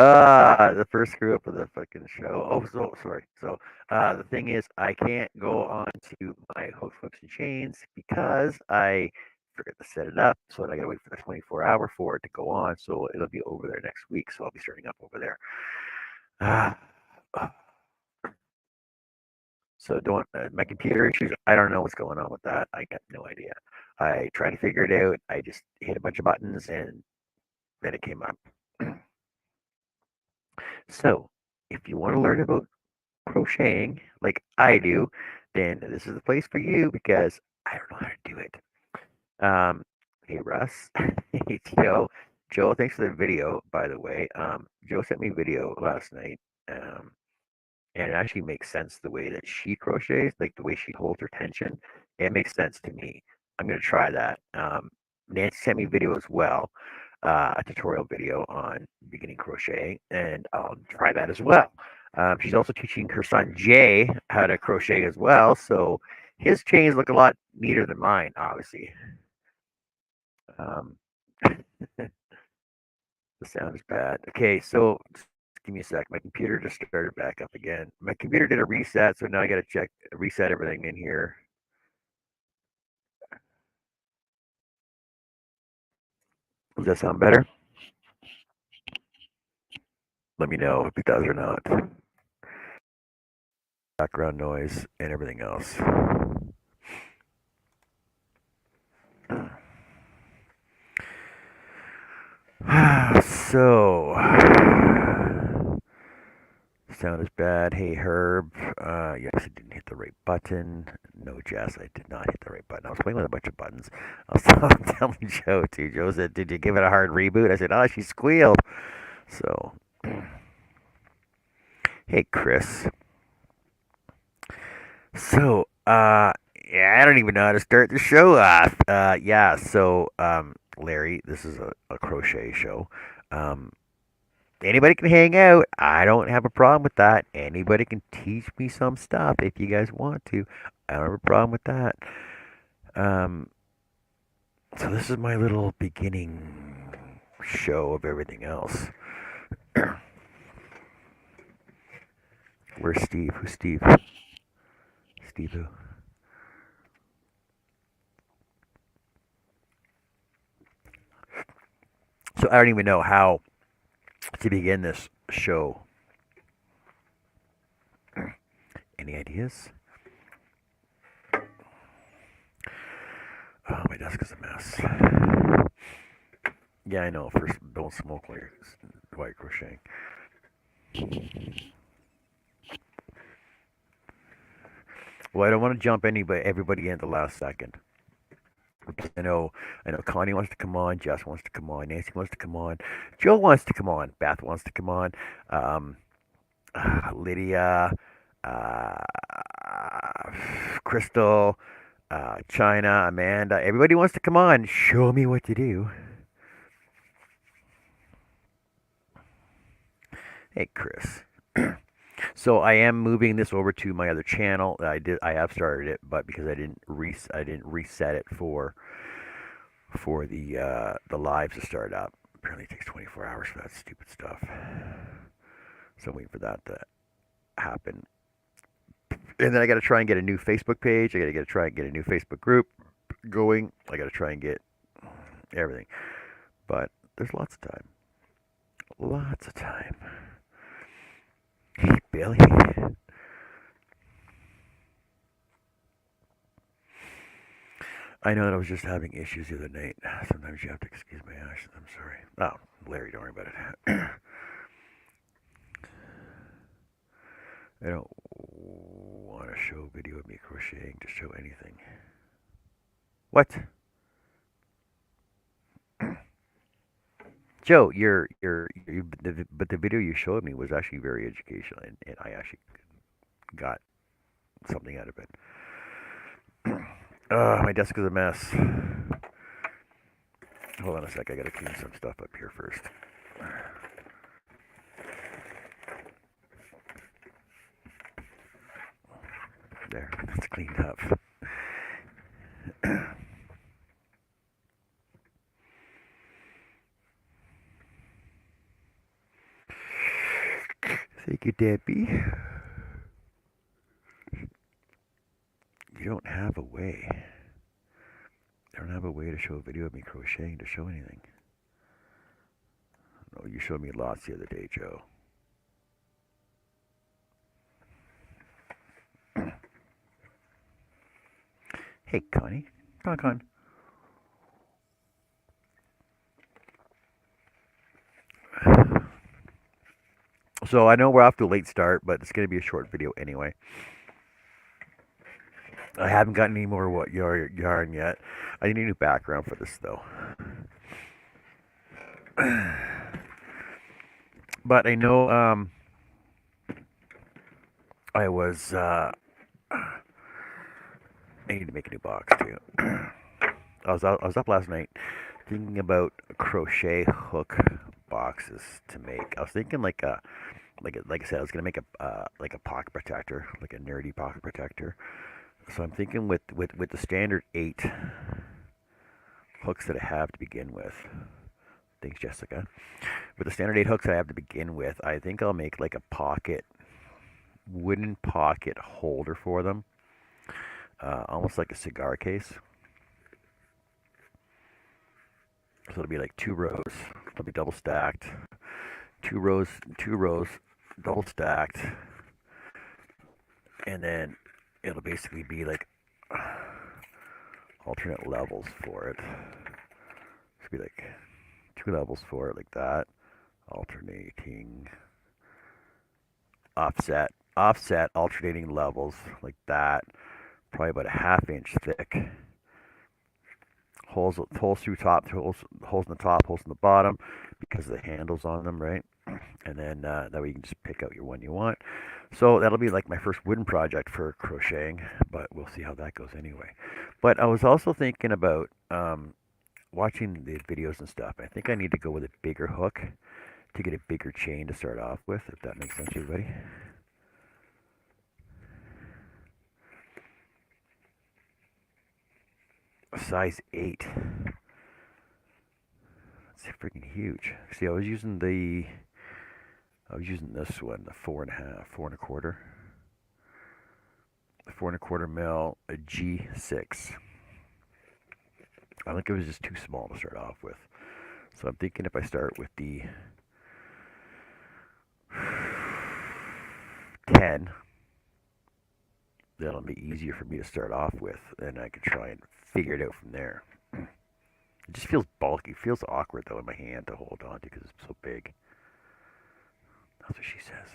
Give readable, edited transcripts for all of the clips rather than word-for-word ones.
The first screw up of the fucking show. Oh, so sorry. So, the thing is, I can't go on to my hooks, and chains because I forget to set it up. So I gotta wait for the 24-hour for it to go on. So it'll be over there next week. So I'll be starting up over there. Ah, so don't my computer issues. I don't know what's going on with that. I got no idea. I tried to figure it out. I just hit a bunch of buttons and then it came up. So if you want to learn about crocheting like I do, then this is the place for you because I don't know how to do it. Hey Russ, hey Joe. Joe, thanks for the video, by the way. Joe sent me a video last night, um, and it actually makes sense the way that she crochets, like the way she holds her tension. It makes sense to me. I'm gonna try that. Nancy sent me a video as well, a tutorial video on beginning crochet, and I'll try that as well. She's also teaching her son Jay how to crochet as well, so his chains look a lot neater than mine, obviously. Um, the sound is bad. Okay, so just give me a sec. My computer just started back up again. My computer did a reset, so now I got to check reset everything in here. Does that sound better? Let me know if it does or not. Background noise and everything else. So, sound is bad. Hey, Herb. Yes, I didn't hit the right button. No, Jess, I did not hit the right button. I was playing with a bunch of buttons. I was telling Joe, too. Joe said, did you give it a hard reboot? I said, oh, she squealed. So, hey, Chris. So, yeah, I don't even know how to start the show off. Yeah, so, Larry, this is a crochet show. Um, Anybody can hang out. I don't have a problem with that. Anybody can teach me some stuff if you guys want to. I don't have a problem with that. Um, so this is my little beginning show of everything else. Where's Steve? Who's Steve? Steve who? So I don't even know how to begin this show. Any ideas? Oh, my desk is a mess. Yeah, I know. First, don't smoke while you're crocheting. Well, I don't want to jump everybody in at the last second. Because I know Connie wants to come on, Jess wants to come on, Nancy wants to come on, Jill wants to come on, Beth wants to come on, um, Lydia, uh, Crystal, China, Amanda. Everybody wants to come on. Show me what to do. Hey, Chris. So I am moving this over to my other channel. I have started it, but because I didn't reset it for the lives to start up. Apparently, it takes 24 hours for that stupid stuff. So I'm waiting for that to happen. And then I got to try and get a new Facebook page. I got to try and get a new Facebook group going. I got to try and get everything. But there's lots of time. Lots of time. Hey, Billy. I know that I was just having issues the other night. Sometimes you have to excuse my actions. I'm sorry. Oh, Larry, don't worry about it. I don't want to show a video of me crocheting to show anything. What? Joe, but the video you showed me was actually very educational, and I actually got something out of it. My desk is a mess. Hold on a sec, I gotta clean some stuff up here first. There, that's cleaned up. Thank you, Debbie. You don't have a way. I don't have a way to show a video of me crocheting to show anything. No, you showed me lots the other day, Joe. Hey, Connie. Come on, Con. So I know we're off to a late start, but it's going to be a short video anyway. I haven't gotten any more yarn yet. I need a new background for this though. But I know I was I need to make a new box too. I was up last night thinking about crochet hook boxes to make. I was thinking like I said, I was gonna make a like a pocket protector, like a nerdy pocket protector. So I'm thinking with the standard 8 hooks that I have to begin with. Thanks, Jessica. With the standard 8 hooks I have to begin with, I think I'll make like a wooden pocket holder for them, almost like a cigar case. So it'll be like 2 rows. It'll be double stacked. 2 rows, double stacked, and then it'll basically be like alternate levels for it. It'll be like 2 levels for it, like that, alternating, offset, alternating levels, like that. Probably about a ½ inch thick. Holes through top, holes in the top, holes in the bottom, because of the handles on them, right? And then that way you can just pick out your one you want. So that'll be like my first wooden project for crocheting, but we'll see how that goes anyway. But I was also thinking about watching the videos and stuff. I think I need to go with a bigger hook to get a bigger chain to start off with, if that makes sense to everybody. A size 8. That's freaking huge. See, I was using this one, the 4.5, 4 1/4. The 4 1/4 mil, a G6. I think it was just too small to start off with. So I'm thinking if I start with the 10, that'll be easier for me to start off with, and I can try and figure it out from there. It just feels bulky. It feels awkward though in my hand to hold on to because it's so big. That's what she says.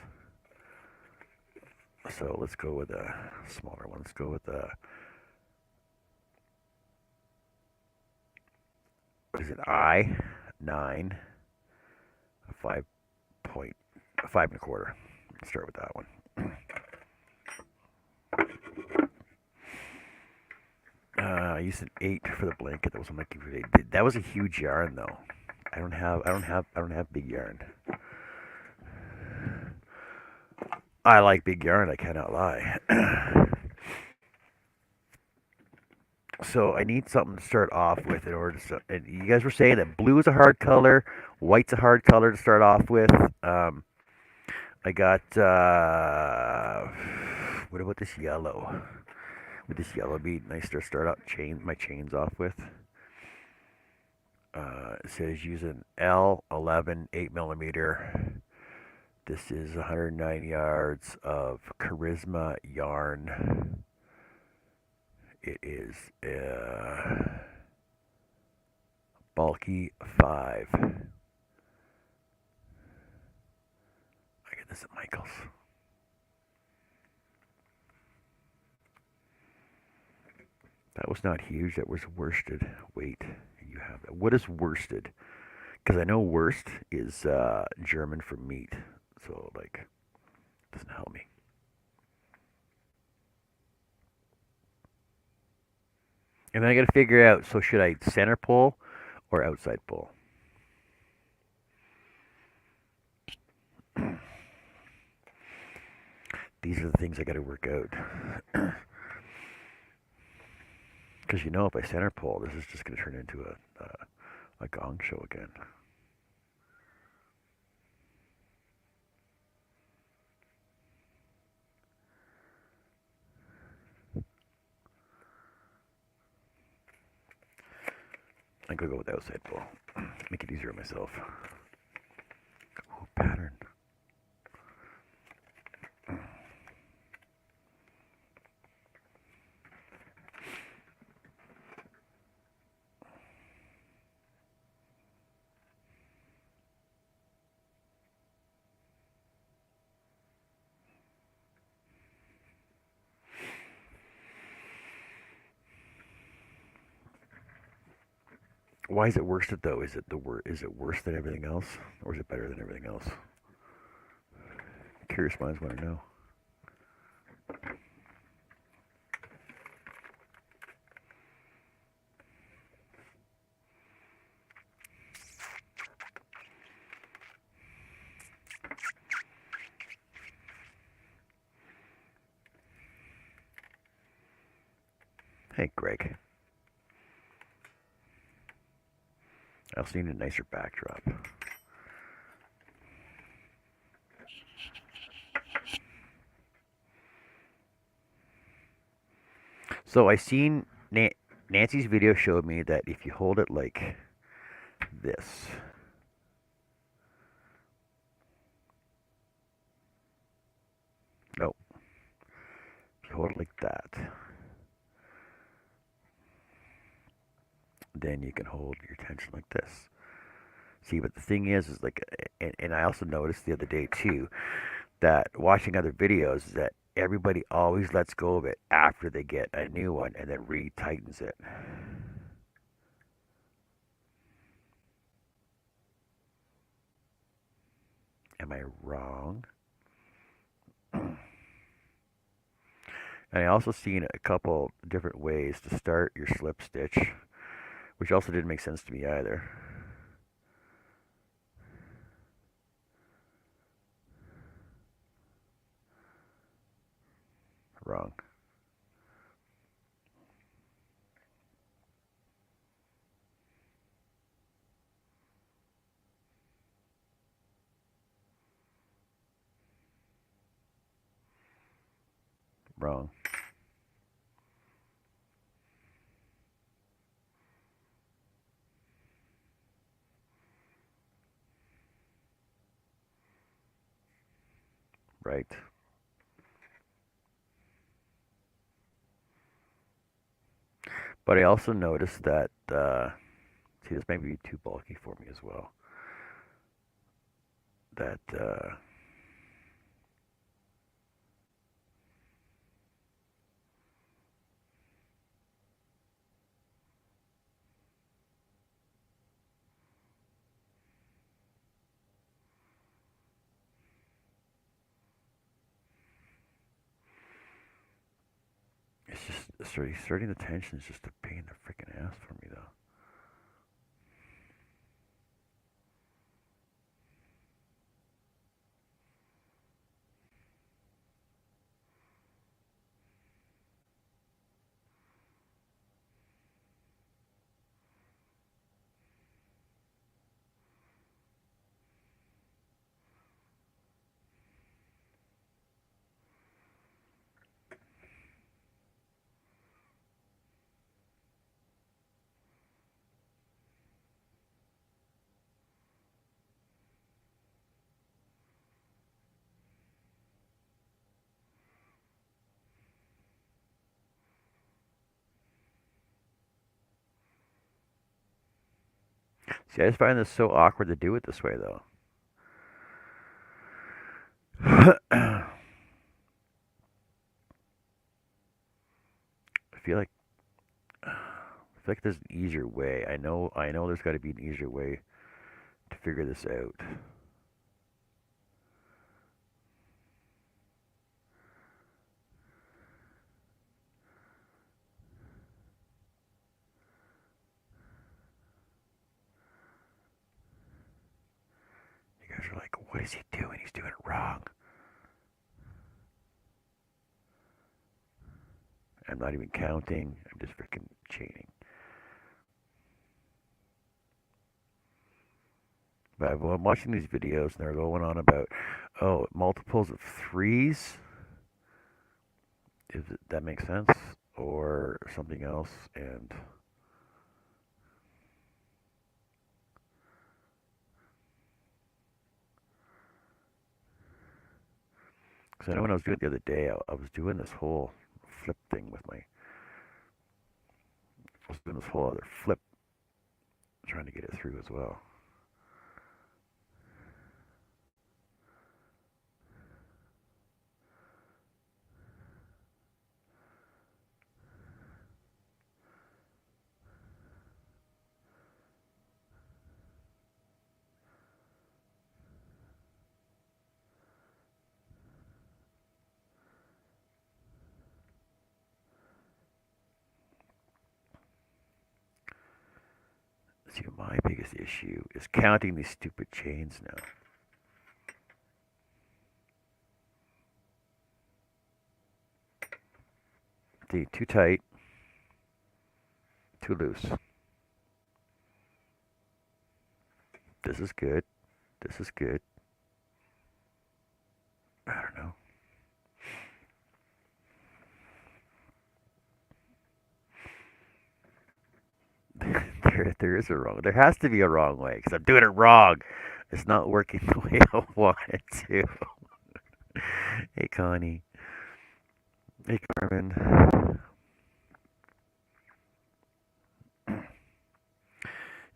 So let's go with a smaller one. Let's go with a, what is it, I9, a 5 point, a 5 1/4. Let's start with that one. I used an 8 for the blanket. That was on my computer. That was a huge yarn though. I don't have big yarn. I like big yarn. I cannot lie. So I need something to start off with in order to. And you guys were saying that blue is a hard color, white's a hard color to start off with. I got. What about this yellow? Would this yellow be nice to start out my chains off with? It says use an L11 8mm. This is 109 yards of Charisma yarn. It is a bulky 5. I get this at Michael's. That was not huge. That was worsted. Wait, you have that. What is worsted? Because I know Wurst is German for meat. So, like, it doesn't help me. And then I got to figure out, so should I center pull or outside pull? These are the things I got to work out. Because you know, if I center pull, this is just going to turn into a gong show again. I'm gonna go with the outside bow. Make it easier on myself. Ooh, pattern. Why is it worsted though? Is it worse than everything else, or is it better than everything else? Curious minds want to know. Hey, Greg. I also need a nicer backdrop. So I seen Nancy's video showed me that if you hold it like this, no, if you hold it like that, then you can hold your tension like this. See, but the thing is like, and I also noticed the other day too that watching other videos is that everybody always lets go of it after they get a new one and then re-tightens it. Am I wrong? And I also seen a couple different ways to start your slip stitch, which also didn't make sense to me either. Wrong. Wrong. Right. But I also noticed that, see, this may be too bulky for me as well. That, it's just, starting the tension is just a pain in the freaking ass for me, though. See, I just find this so awkward to do it this way, though. I feel like there's an easier way. I know there's got to be an easier way to figure this out. You guys are like, what is he doing? He's doing it wrong. I'm not even counting. I'm just freaking chaining. But I'm watching these videos and they're going on about, oh, multiples of threes. That makes sense? Or something else. And Because I know when I was doing it the other day, I was doing this whole flip thing with my. I was doing this whole other flip, trying to get it through as well. See, my biggest issue is counting these stupid chains now. See, too tight, too loose. This is good. This is good. I don't know. There is a wrong. There has to be a wrong way because I'm doing it wrong. It's not working the way I want it to. Hey, Connie. Hey, Carmen.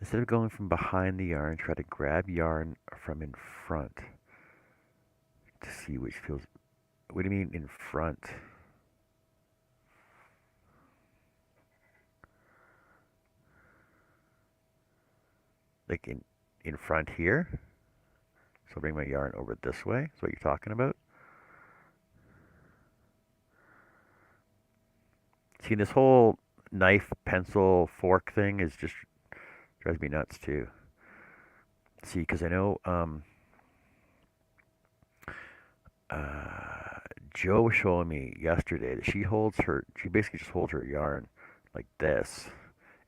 Instead of going from behind the yarn, try to grab yarn from in front to see which feels. What do you mean in front? Like in front here? So I'll bring my yarn over this way. Is what you're talking about? See, this whole knife, pencil, fork thing is just drives me nuts too. See, because I know uh, Joe was showing me yesterday that she basically just holds her yarn like this,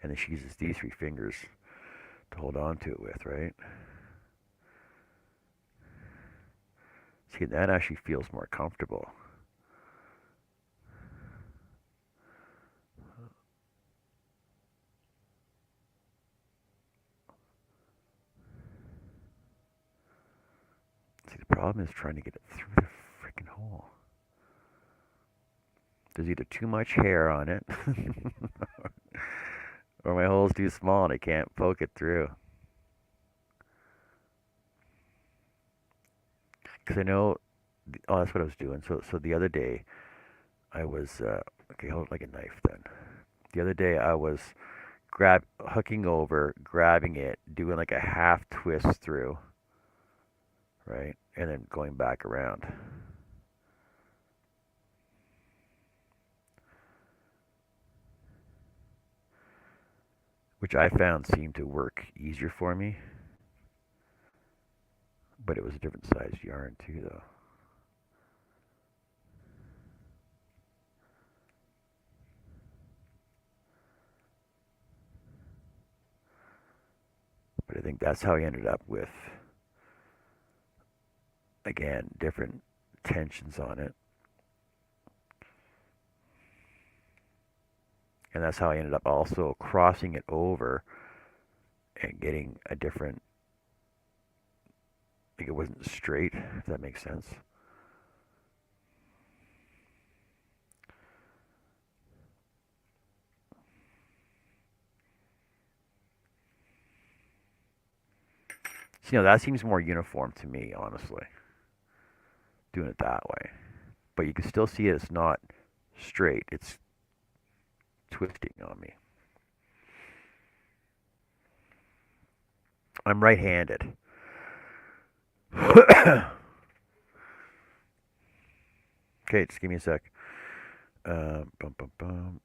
and then she uses these three fingers to hold on to it with, right? See, that actually feels more comfortable. See, the problem is trying to get it through the freaking hole. There's either too much hair on it, or my hole's too small and I can't poke it through. Because I know, oh, that's what I was doing. So the other day, I was, okay, hold it like a knife then. The other day, I was hooking over, grabbing it, doing like a half twist through, right? And then going back around. Which I found seemed to work easier for me, but it was a different size yarn too, though. But I think that's how I ended up with, again, different tensions on it. And that's how I ended up also crossing it over and getting a different, like it wasn't straight, if that makes sense. So, that seems more uniform to me, honestly, doing it that way. But you can still see it's not straight, it's twisting on me. I'm right handed. Okay, just give me a sec. Bum, bum, bum.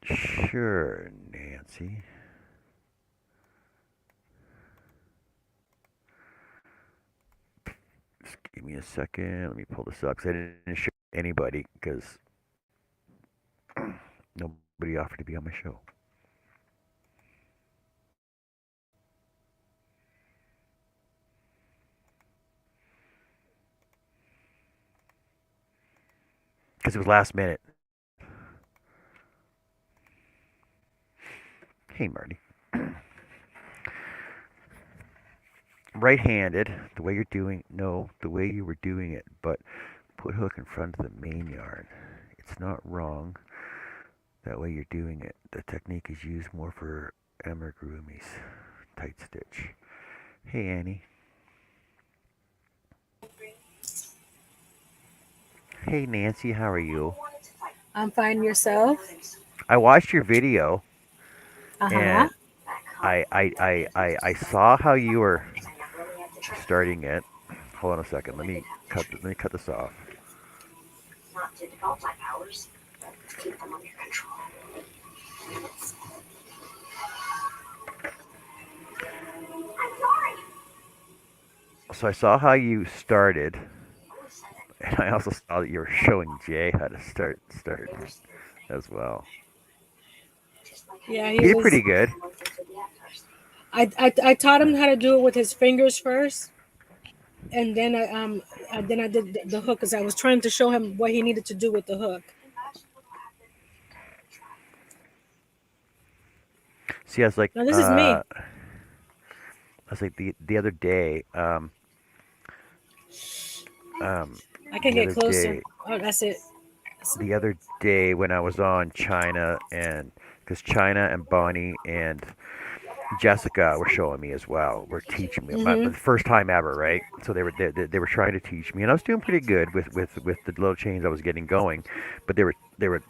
Sure, Nancy. Just give me a second. Let me pull this up because I didn't show anybody because nobody offered to be on my show. Because it was last minute. Hey, Marty. right-handed, the way you're doing, no, the way you were doing it, but put hook in front of the main yarn. It's not wrong that way you're doing it. The technique is used more for amigurumis. Tight stitch. Hey Annie. Hey Nancy, how are you? I'm fine yourself. I watched your video Uh huh. and I saw how you were starting it. Hold on a second. Let me cut this off. So I saw how you started, and I also saw that you were showing Jay how to start as well. Yeah, He he did was. pretty good. I taught him how to do it with his fingers first, and then I did the hook because I was trying to show him what he needed to do with the hook. See, Now this is me. I was like the other day, I can the get other closer. day, Oh, that's it. the other day when I was on China and because China and Bonnie and Jessica were showing me as well. Were teaching me my Mhm. the first time ever, right? So they were trying to teach me, and I was doing pretty good with the little chains I was getting going, but they were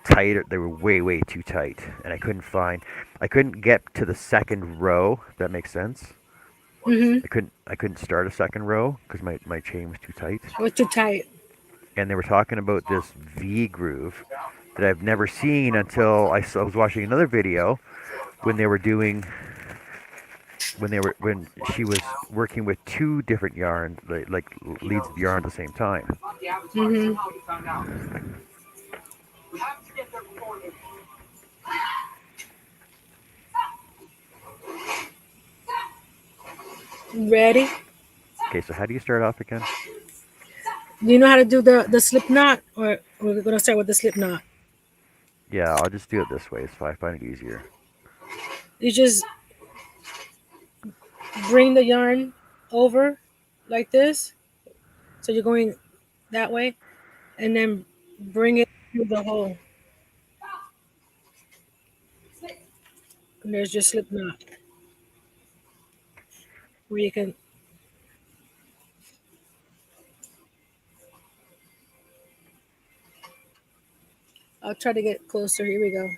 tighter. They were way too tight, and I couldn't get to the second row. If that makes sense. Mhm. I couldn't start a second row because my chain was too tight. It was too tight. And they were talking about this V groove that I've never seen until I was watching another video when they were doing when she was working with two different yarns like leads of yarn at the same time. Mhm. Ready? Okay, so how do you start off again? Do you know how to do the slip knot, or we're gonna start with the slip knot? Yeah, I'll just do it this way. So I find it easier. You just bring the yarn over like this, so you're going that way, and then bring it through the hole. And there's your slip knot where you can. I'll try to get closer. Here we go.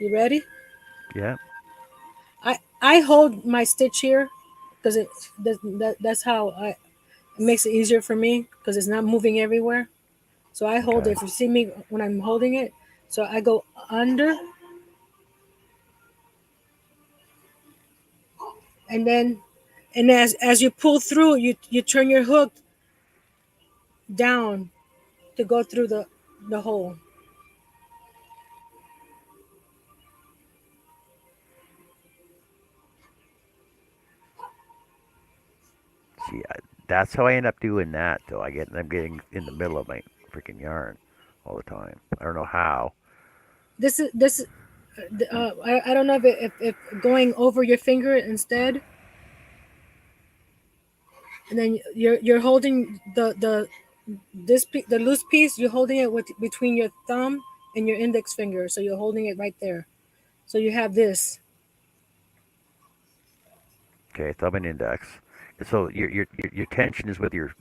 You ready? Yeah. I hold my stitch here because that's how it makes it easier for me because it's not moving everywhere. So I hold it. Okay. If you see me when I'm holding it, so I go under, and then and as you pull through, you turn your hook down to go through the hole. See, that's how I end up doing that though. I'm getting in the middle of my freaking yarn all the time. I don't know how. This is I don't know if going over your finger instead, and then you're holding the loose piece. You're holding it with between your thumb and your index finger, so you're holding it right there. So you have this. Okay, thumb and index. So your tension is with your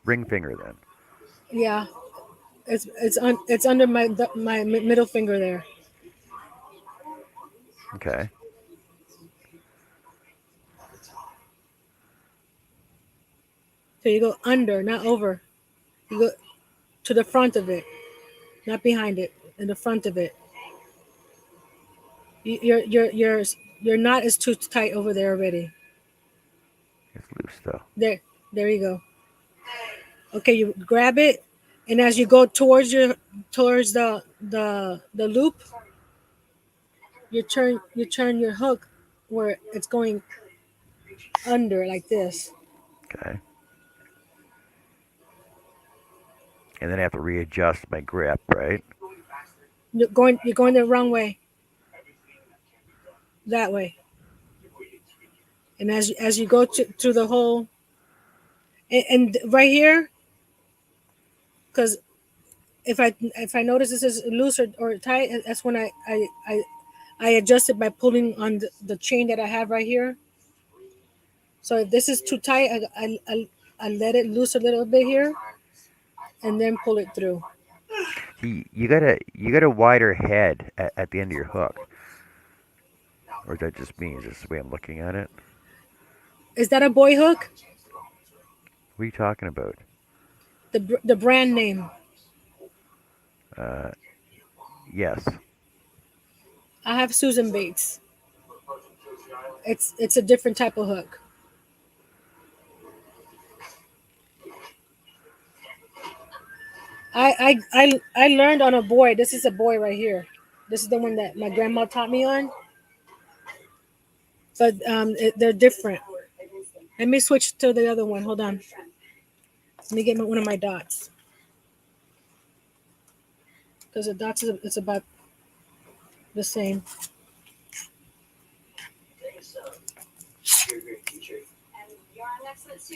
ring finger then. Yeah, it's under my middle finger there. Okay. So you go under, not over. You go to the front of it, not behind it, in the front of it. Your knot is too tight over there already. It's loose though. There you go. Okay, you grab it, and as you go towards the loop, you turn your hook where it's going under like this. Okay. And then I have to readjust my grip, right? You're going the wrong way, that way. And as you go through the hole, And right here, because if I notice this is loose or tight, that's when I adjust it by pulling on the chain that I have right here. So if this is too tight, I let it loose a little bit here and then pull it through. See, you got a wider head at the end of your hook, or is that just me? Is this the way I'm looking at it? Is that a boy hook? What are you talking about? The brand name. Uh, yes. I have Susan Bates. It's a different type of hook. I learned on a boy. This is a boy right here. This is the one that my grandma taught me on. But they're different. Let me switch to the other one. Hold on. Let me get one of my dots because the dots is it's about the same.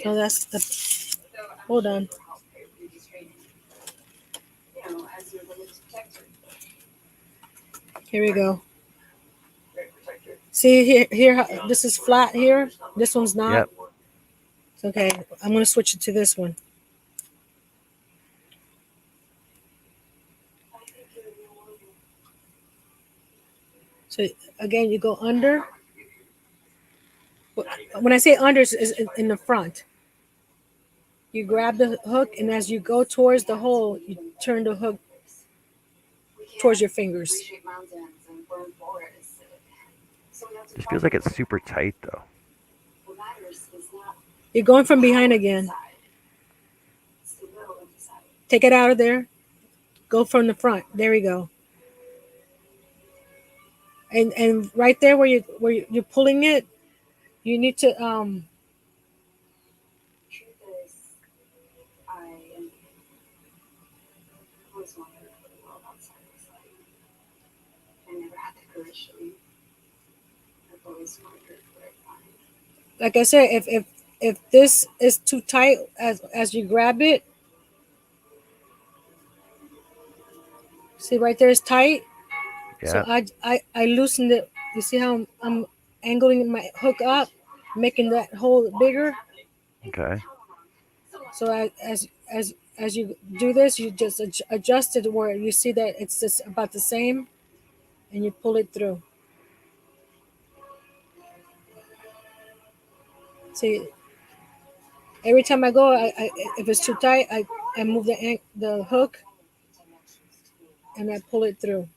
Oh, that's the. Hold on. Here we go. See here. This is flat here. This one's not. Yep. Okay, I'm gonna switch it to this one. So again, you go under. When I say under, is in the front. You grab the hook, and as you go towards the hole, you turn the hook towards your fingers. Just feels like it's super tight though. You're going from behind again. Take it out of there. Go from the front. There we go. And right there where you're pulling it, you need to like I said, if this is too tight as you grab it, see right there is tight. So Yeah. I loosened it. You see how I'm angling my hook up, making that hole bigger. Okay. So as you do this, you just adjust it where you see that it's just about the same, and you pull it through. See, every time I go, if it's too tight, I move the hook and I pull it through.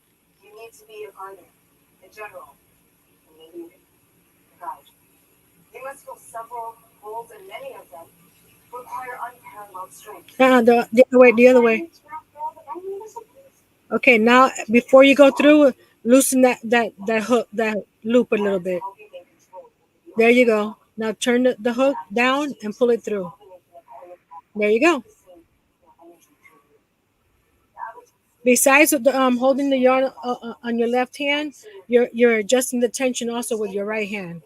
The other way, the other way. Okay, now before you go through, loosen that hook, that loop a little bit. There you go. Now turn the hook down and pull it through. There you go. Besides the, holding the yarn on your left hand, you're adjusting the tension also with your right hand.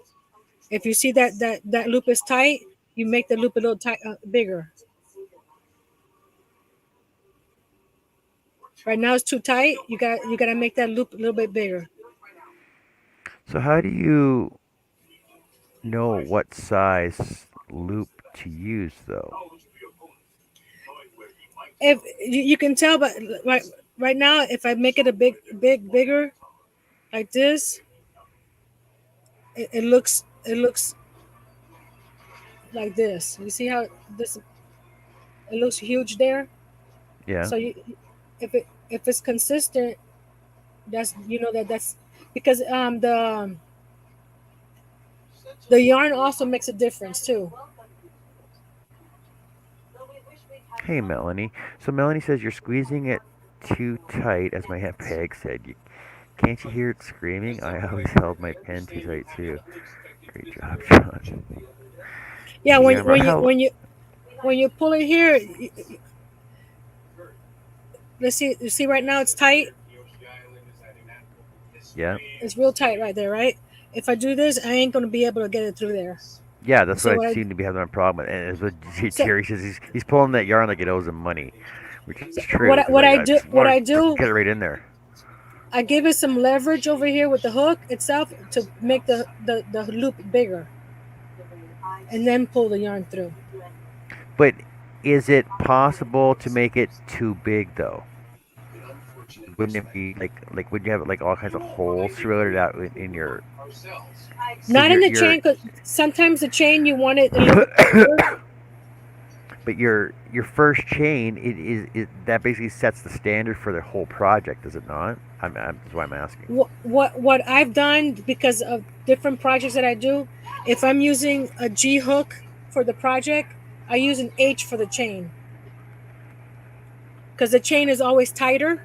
If you see that loop is tight, you make the loop a little tight, bigger. Right now it's too tight. You gotta make that loop a little bit bigger. So how do you know what size loop to use though? If you can tell, but right now, if I make it a bigger like this, it looks like this. You see how this it looks huge there. Yeah. So if it's consistent, that's that's because the yarn also makes a difference too. Hey, Melanie. So Melanie says you're squeezing it too tight, as my Aunt Peg said. Can't you hear it screaming? I always held my pen too tight too. Great job, John. Yeah, Hey, when Yarn, when you how? when you when you pull it here, let's see. You see right now it's tight. Yeah. It's real tight right there, right? If I do this, I ain't gonna be able to get it through there. Yeah, that's what So I what I seem to be having a problem with. And it's what so Jerry says. He's pulling that yarn like it owes him money, which is true. Because what I I just do want what to I freaking do get it right in there. I give it some leverage over here with the hook itself to make the loop bigger, and then pull the yarn through. But is it possible to make it too big though? Wouldn't it be like would you have like all kinds of holes throughout it out in your because Not in the chain, because sometimes the chain you want it a little bit tighter. but your first chain it that basically sets the standard for the whole project, does it not? That's why I'm asking. What I've done because of different projects that I do, if I'm using a G hook for the project, I use an H for the chain because the chain is always tighter.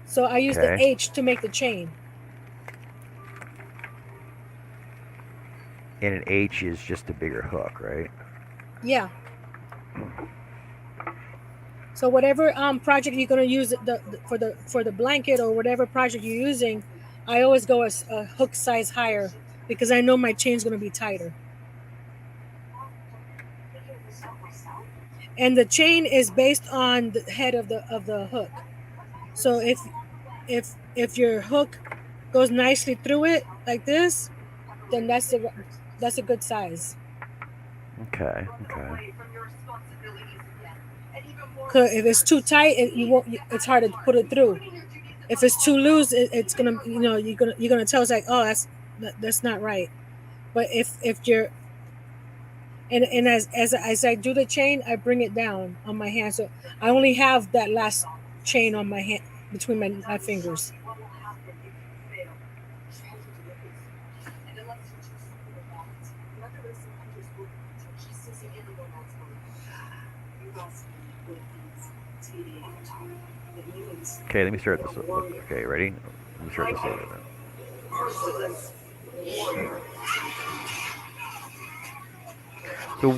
So I use the Okay, H to make the chain. and an H is just a bigger hook, right? Yeah. So whatever project you're gonna use for the blanket or whatever project you're using, I always go a hook size higher because I know my chain's gonna be tighter. And the chain is based on the head of the hook. So if your hook goes nicely through it like this, then that's a good size. Okay, okay. 'Cause if it's too tight, you won't. It's hard to put it through. If it's too loose, it's gonna you're gonna tell us like, oh, that's not right. But if you're and as I do the chain, I bring it down on my hand, so I only have that last chain on my hand between my fingers. Okay, let me start this. Look, okay, ready? Let me start this over then. So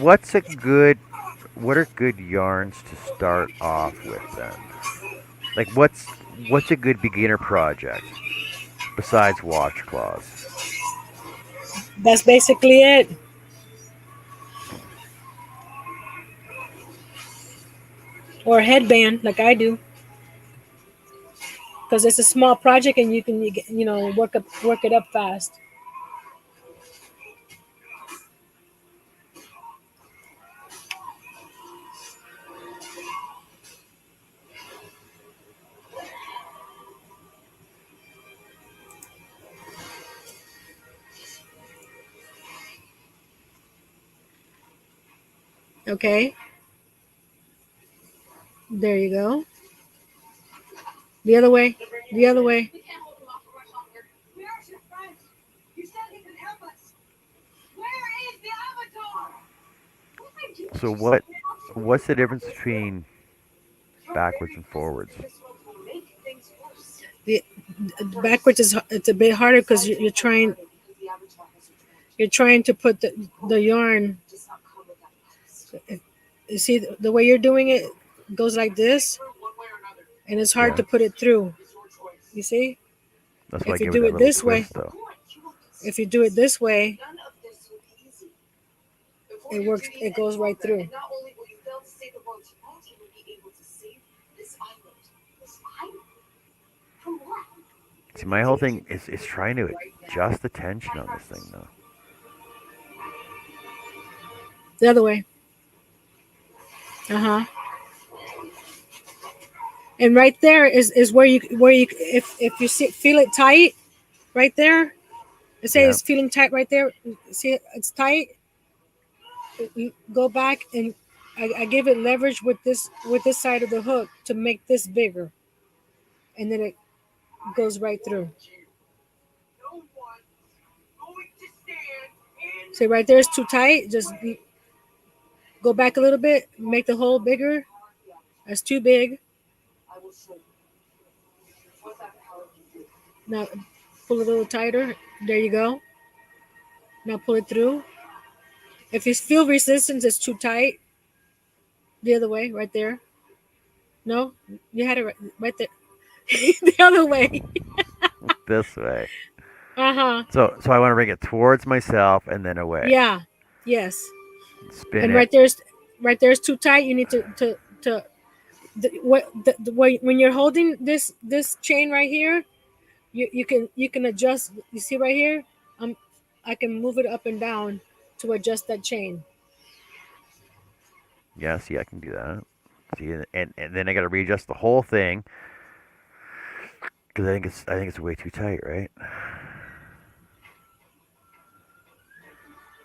what are good yarns to start off with then? Like what's a good beginner project besides washcloths? That's basically it. Or a headband like I do, because it's a small project and you can work it up fast. Okay, there you go. The other way, the other way. So what's the difference between backwards and forwards? The backwards is it's a bit harder because you're trying to put the yarn. You see the way you're doing it goes like this, and it's hard Yeah. to put it through. You see, That's why I if you give it do that it little this way, twist though. if you do it this way, it works. It goes right through. See, my whole thing is trying to adjust the tension on this thing though. The other way. Uh huh. And right there is where you if you feel it tight right there. It Yeah. says feeling tight right there. See, it's tight. You go back and I give it leverage with this side of the hook to make this bigger, and then it goes right through. See, right there is too tight. Just go back a little bit, make the hole bigger. That's too big. Now pull it a little tighter. There you go. Now pull it through. If you feel resistance, it's too tight. The other way, right there. No, you had it right there. The other way. This way. Uh huh. So I want to bring it towards myself and then away. Yeah. Yes. Spin And it. right there's too tight. You need to when you're holding this chain right here, you can adjust. You see right here, um, I can move it up and down to adjust that chain. Yeah, see, I can do that. See, and then I got to readjust the whole thing because I think it's way too tight, right?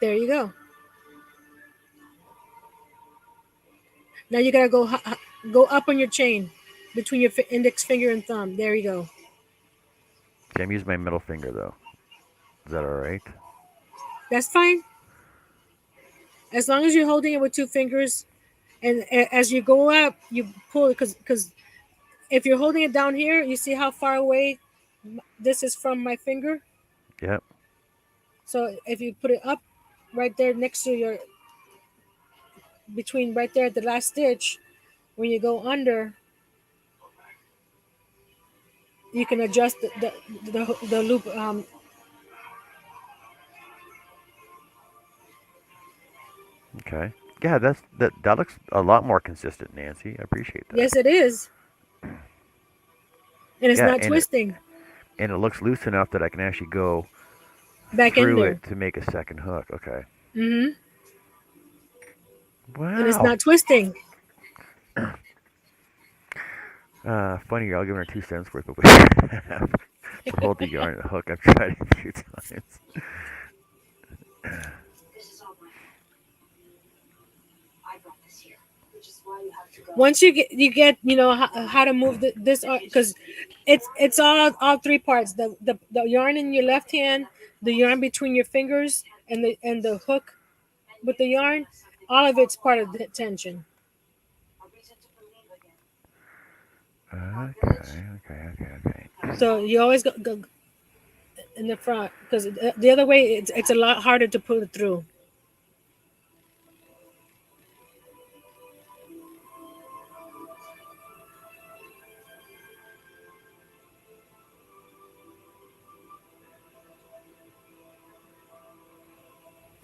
There you go. Now you gotta go up on your chain between your index finger and thumb. There you go. See, I'm using my middle finger though. Is that all right? That's fine as long as you're holding it with two fingers. And as you go up, you pull it because if you're holding it down here, you see how far away this is from my finger. Yep. So if you put it up right there next to your between right there at the last stitch, when you go under, you can adjust the loop. Okay. Yeah, that looks a lot more consistent, Nancy. I appreciate that. Yes, it is, and it's Yeah, not twisting and it looks loose enough that I can actually go back in through there. it to make a second hook. Okay. Hmm. And it's Wow. not twisting. Funny, I'll give her 2 cents worth of weight to hold the yarn and hook. I've tried it a few times. Once you get how to move this because it's all three parts the yarn in your left hand, the yarn between your fingers, and the hook with the yarn, all of it's part of the tension. Okay. So you always go in the front because the other way it's a lot harder to pull it through.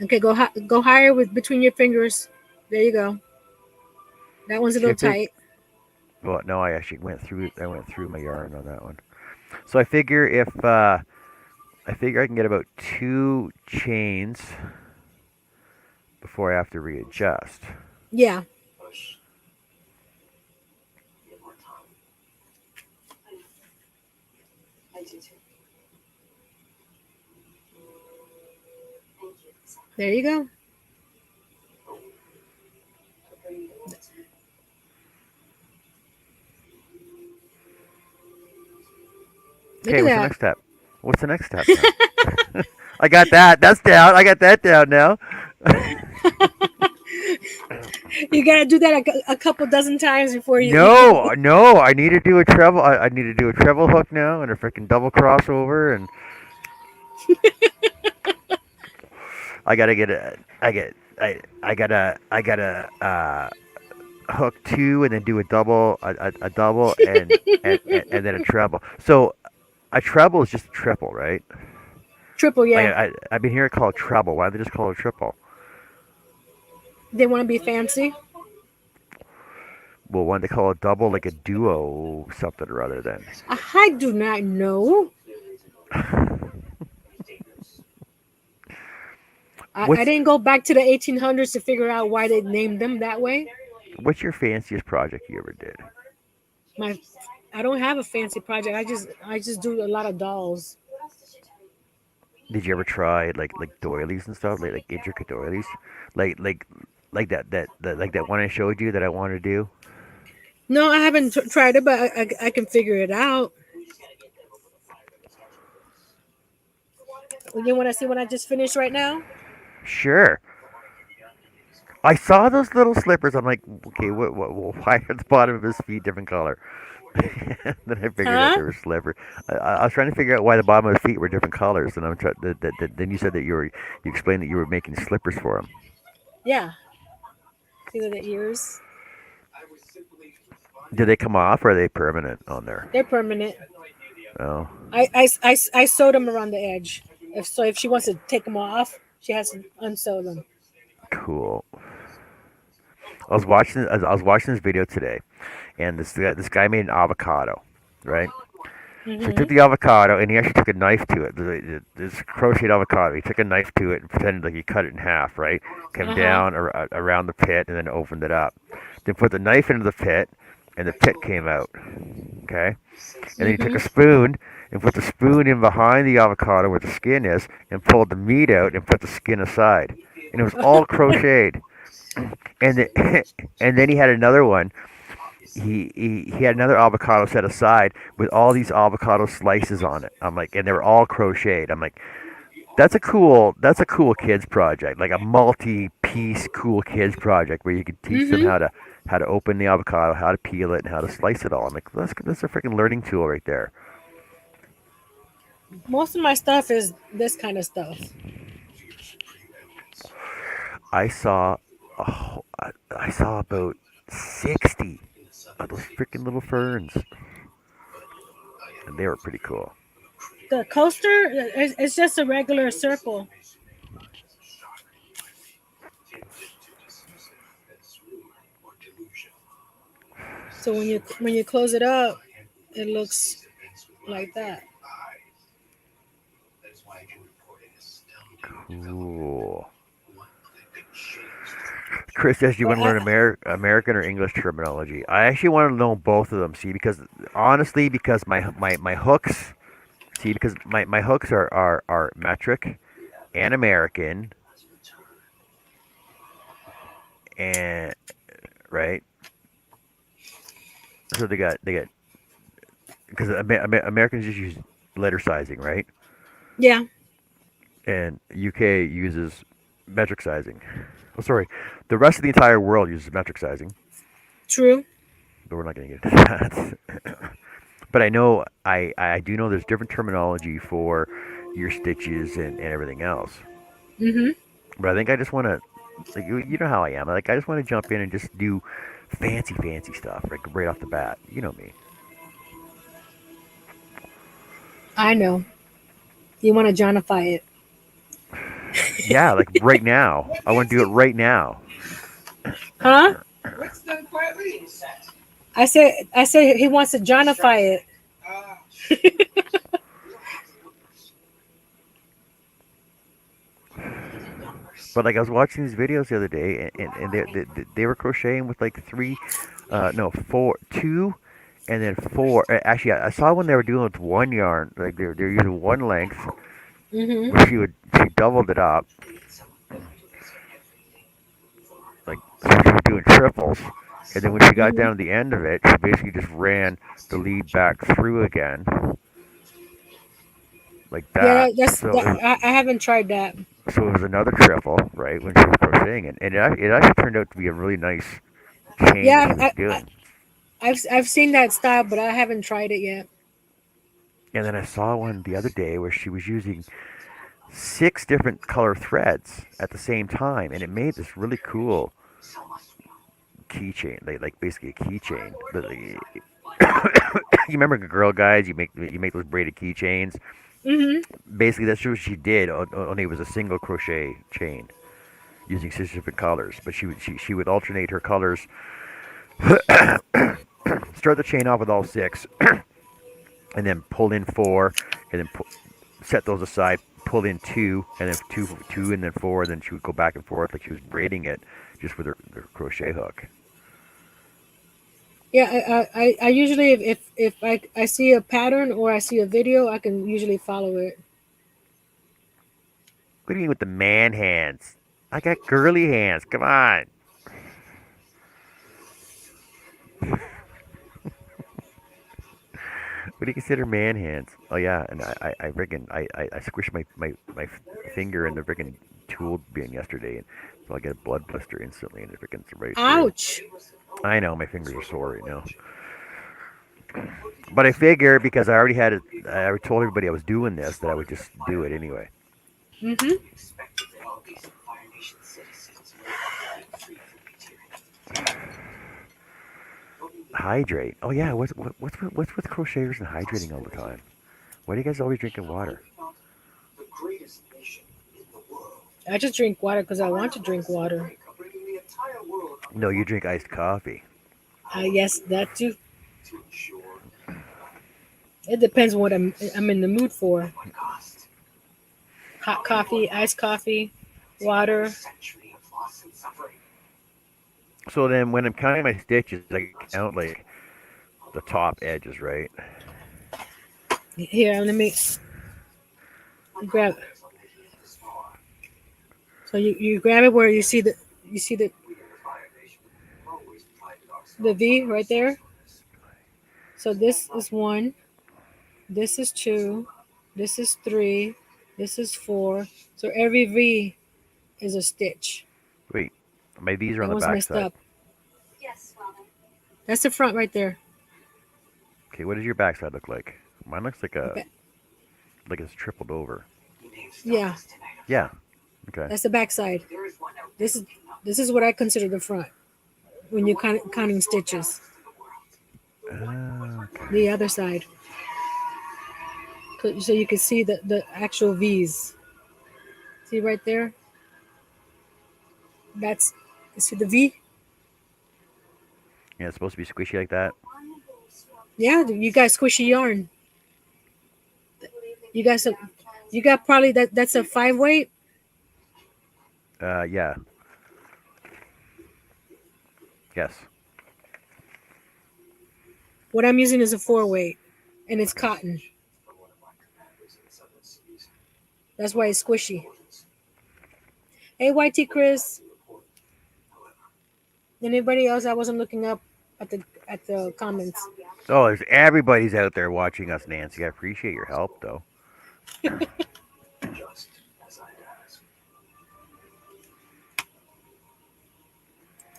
Okay, go higher with between your fingers. There you go. That one's a See, little tight. well, no, I actually went through. I went through my yarn on that one. So I figure I can get about 2 chains before I have to readjust. Yeah. There you go. Look Okay, at what's the that. next step? What's the next step now? I got that. That's down. I got that down now. You gotta do that a couple dozen times before you No, no, I need to do a treble. I need to do a treble hook now and a freaking double crossover, and I gotta get a. I gotta hook two and then do a double, a double, and then a treble. So a treble is just a triple, right? triple. Like Yeah, I've been hearing it called treble. Why don't they just call it triple? they want to be fancy. Well, why don't they call it double, like a duo something or other then? I do not know. I What's didn't go back to the 1800s to figure out why they named them that way. what's your fanciest project you ever did? My I don't have a fancy project. I just do a lot of dolls. Did you ever try like doilies and stuff, like intricate doilies, like like like that one I showed you that I wanted to do? No, I haven't tried it, but I can figure it out. You want to see what I just finished right now? Sure. I saw those little slippers. I'm like, okay, why are the bottom of his feet different color? Then I figured out Huh? they were slippers. I was trying to figure out why the bottom of his feet were different colors, and I'm trying. Then you said that you explained that you were making slippers for him. Yeah. See the ears? Do they come off or are they permanent on there? They're permanent. Oh. I sewed them around the edge. If she wants to take them off, she has to unsew them. Cool. I was watching this video today, and this guy made an avocado, right? So he took Mhm. the avocado and he actually took a knife to it. This crocheted avocado. He took a knife to it and pretended like he cut it in half, right? Came Uh huh. down around the pit and then opened it up. Then put the knife into the pit, and the pit came out. Okay, and then he took a Mhm. spoon and put the spoon in behind the avocado where the skin is, and pulled the meat out and put the skin aside. And it was all crocheted. And and then he had another one. He had another avocado set aside with all these avocado slices on it. I'm like, and they were all crocheted. I'm like, that's a cool kids project, like a multi-piece cool kids project where you can teach them Mhm. how to open the avocado, how to peel it, and how to slice it all. I'm like, that's a freaking learning tool right there. Most of my stuff is this kind of stuff. I saw, I saw about 60 of those freaking little ferns, and they were pretty cool. The coaster it's just a regular circle. So when you close it up, it looks like that. Cool. Chris says you But want to learn American or English terminology. I actually want to know both of them. See, because honestly, because my hooks, see, because my hooks are metric and American, and right. So they got because Americans just use letter sizing, right? yeah, And UK uses metric sizing. Oh, sorry, the rest of the entire world uses metric sizing, true. but we're not going to get into that. But I do know there's different terminology for your stitches and everything else. Mhm. But I think I just want to, like, you know how I am. Like, I just want to jump in and just do fancy stuff, like right off the bat. You know me. I know. You want to Johnify it. Yeah, like right now. I want to do it right now. Huh? I said he wants to Johnify it. But like I was watching these videos the other day, and they were crocheting with like three, no, four, two, and then four. Actually, I saw when they were doing with one yarn, like they're using one length, Mhm. where she doubled it up, like so she was doing triples, and then when she got Mhm. down to the end of it, she basically just ran the lead back through again, like Yeah, that. that's that. I haven't tried that. So it was another triple, right, when she was crocheting it, and it actually turned out to be a really nice chain that Yeah, she was doing. I've seen that style, but I haven't tried it yet. And then I saw one the other day where she was using six different color threads at the same time, and it made this really cool keychain, like basically a keychain. But like, you remember Girl Guides? You make those braided keychains. Mhm. Basically, that's what she did. Only it was a single crochet chain using six different colors. But she would alternate her colors. Start the chain off with all six, and then pull in four, and then set those aside. Pull in two, and then two, and then four. And then she would go back and forth like she was braiding it, just with her crochet hook. Yeah, I usually if I see a pattern or I see a video, I can usually follow it. What do you mean with the man hands? I got girly hands. Come on. What do you consider man hands? Oh yeah, and I friggin' I squished my finger in the friggin' tool bin yesterday, and so I get a blood blister instantly, and it friggin' right through. Ouch. I know my fingers are sore right now, but I figure because I already had it, I already told everybody I was doing this that I would just do it anyway. Mhm. Hydrate. Oh yeah, what's with crocheters and hydrating all the time? Why do you guys always drinking water? I just drink water because I want to drink water. No, you drink iced coffee. Yes, that too. It depends what I'm in the mood for. Hot coffee, iced coffee, water. So then, when I'm counting my stitches, I count like the top edges, right? Here, let me grab. So you grab it where you see the V right there. So this is one. This is two. This is three. This is four. So every V is a stitch. Wait, my V's are on That the one's back messed side. up. That's the front right there. Okay, what does your back side look like? Mine looks Okay. like it's tripled over. Yeah, Yeah. Okay. that's the back side. This is this is what I consider the front when you're counting stitches. Okay. The other side, so you can see the actual V's. See right there? That's you see the V. Yeah, it's supposed to be squishy like that. Yeah, you got squishy yarn. You got some. You got probably that's a 5 weight. Yeah. Yes. What I'm using is a 4 weight, and it's cotton. That's why it's squishy. Hey, YT Chris. Anybody else? I wasn't looking up at the comments. Oh, there's everybody's out there watching us, Nancy. I appreciate your help, though.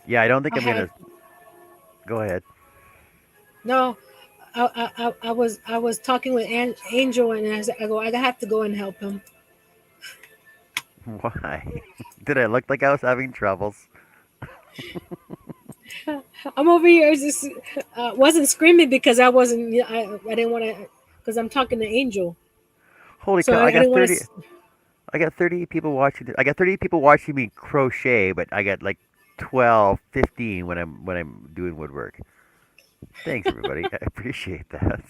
Yeah, I don't think I I'm had gonna. Go ahead. no. I was talking with Angel, and I go. I have to go and help him. Why? Did I look like I was having troubles? I'm over here. Just wasn't screaming because I wasn't. I didn't want to because I'm talking to Angel, Holy so cow! I didn't want to. I got 30 people watching. I got 30 people watching me crochet, but I got like 12, 15 when I'm doing woodwork. Thanks, everybody. I appreciate that.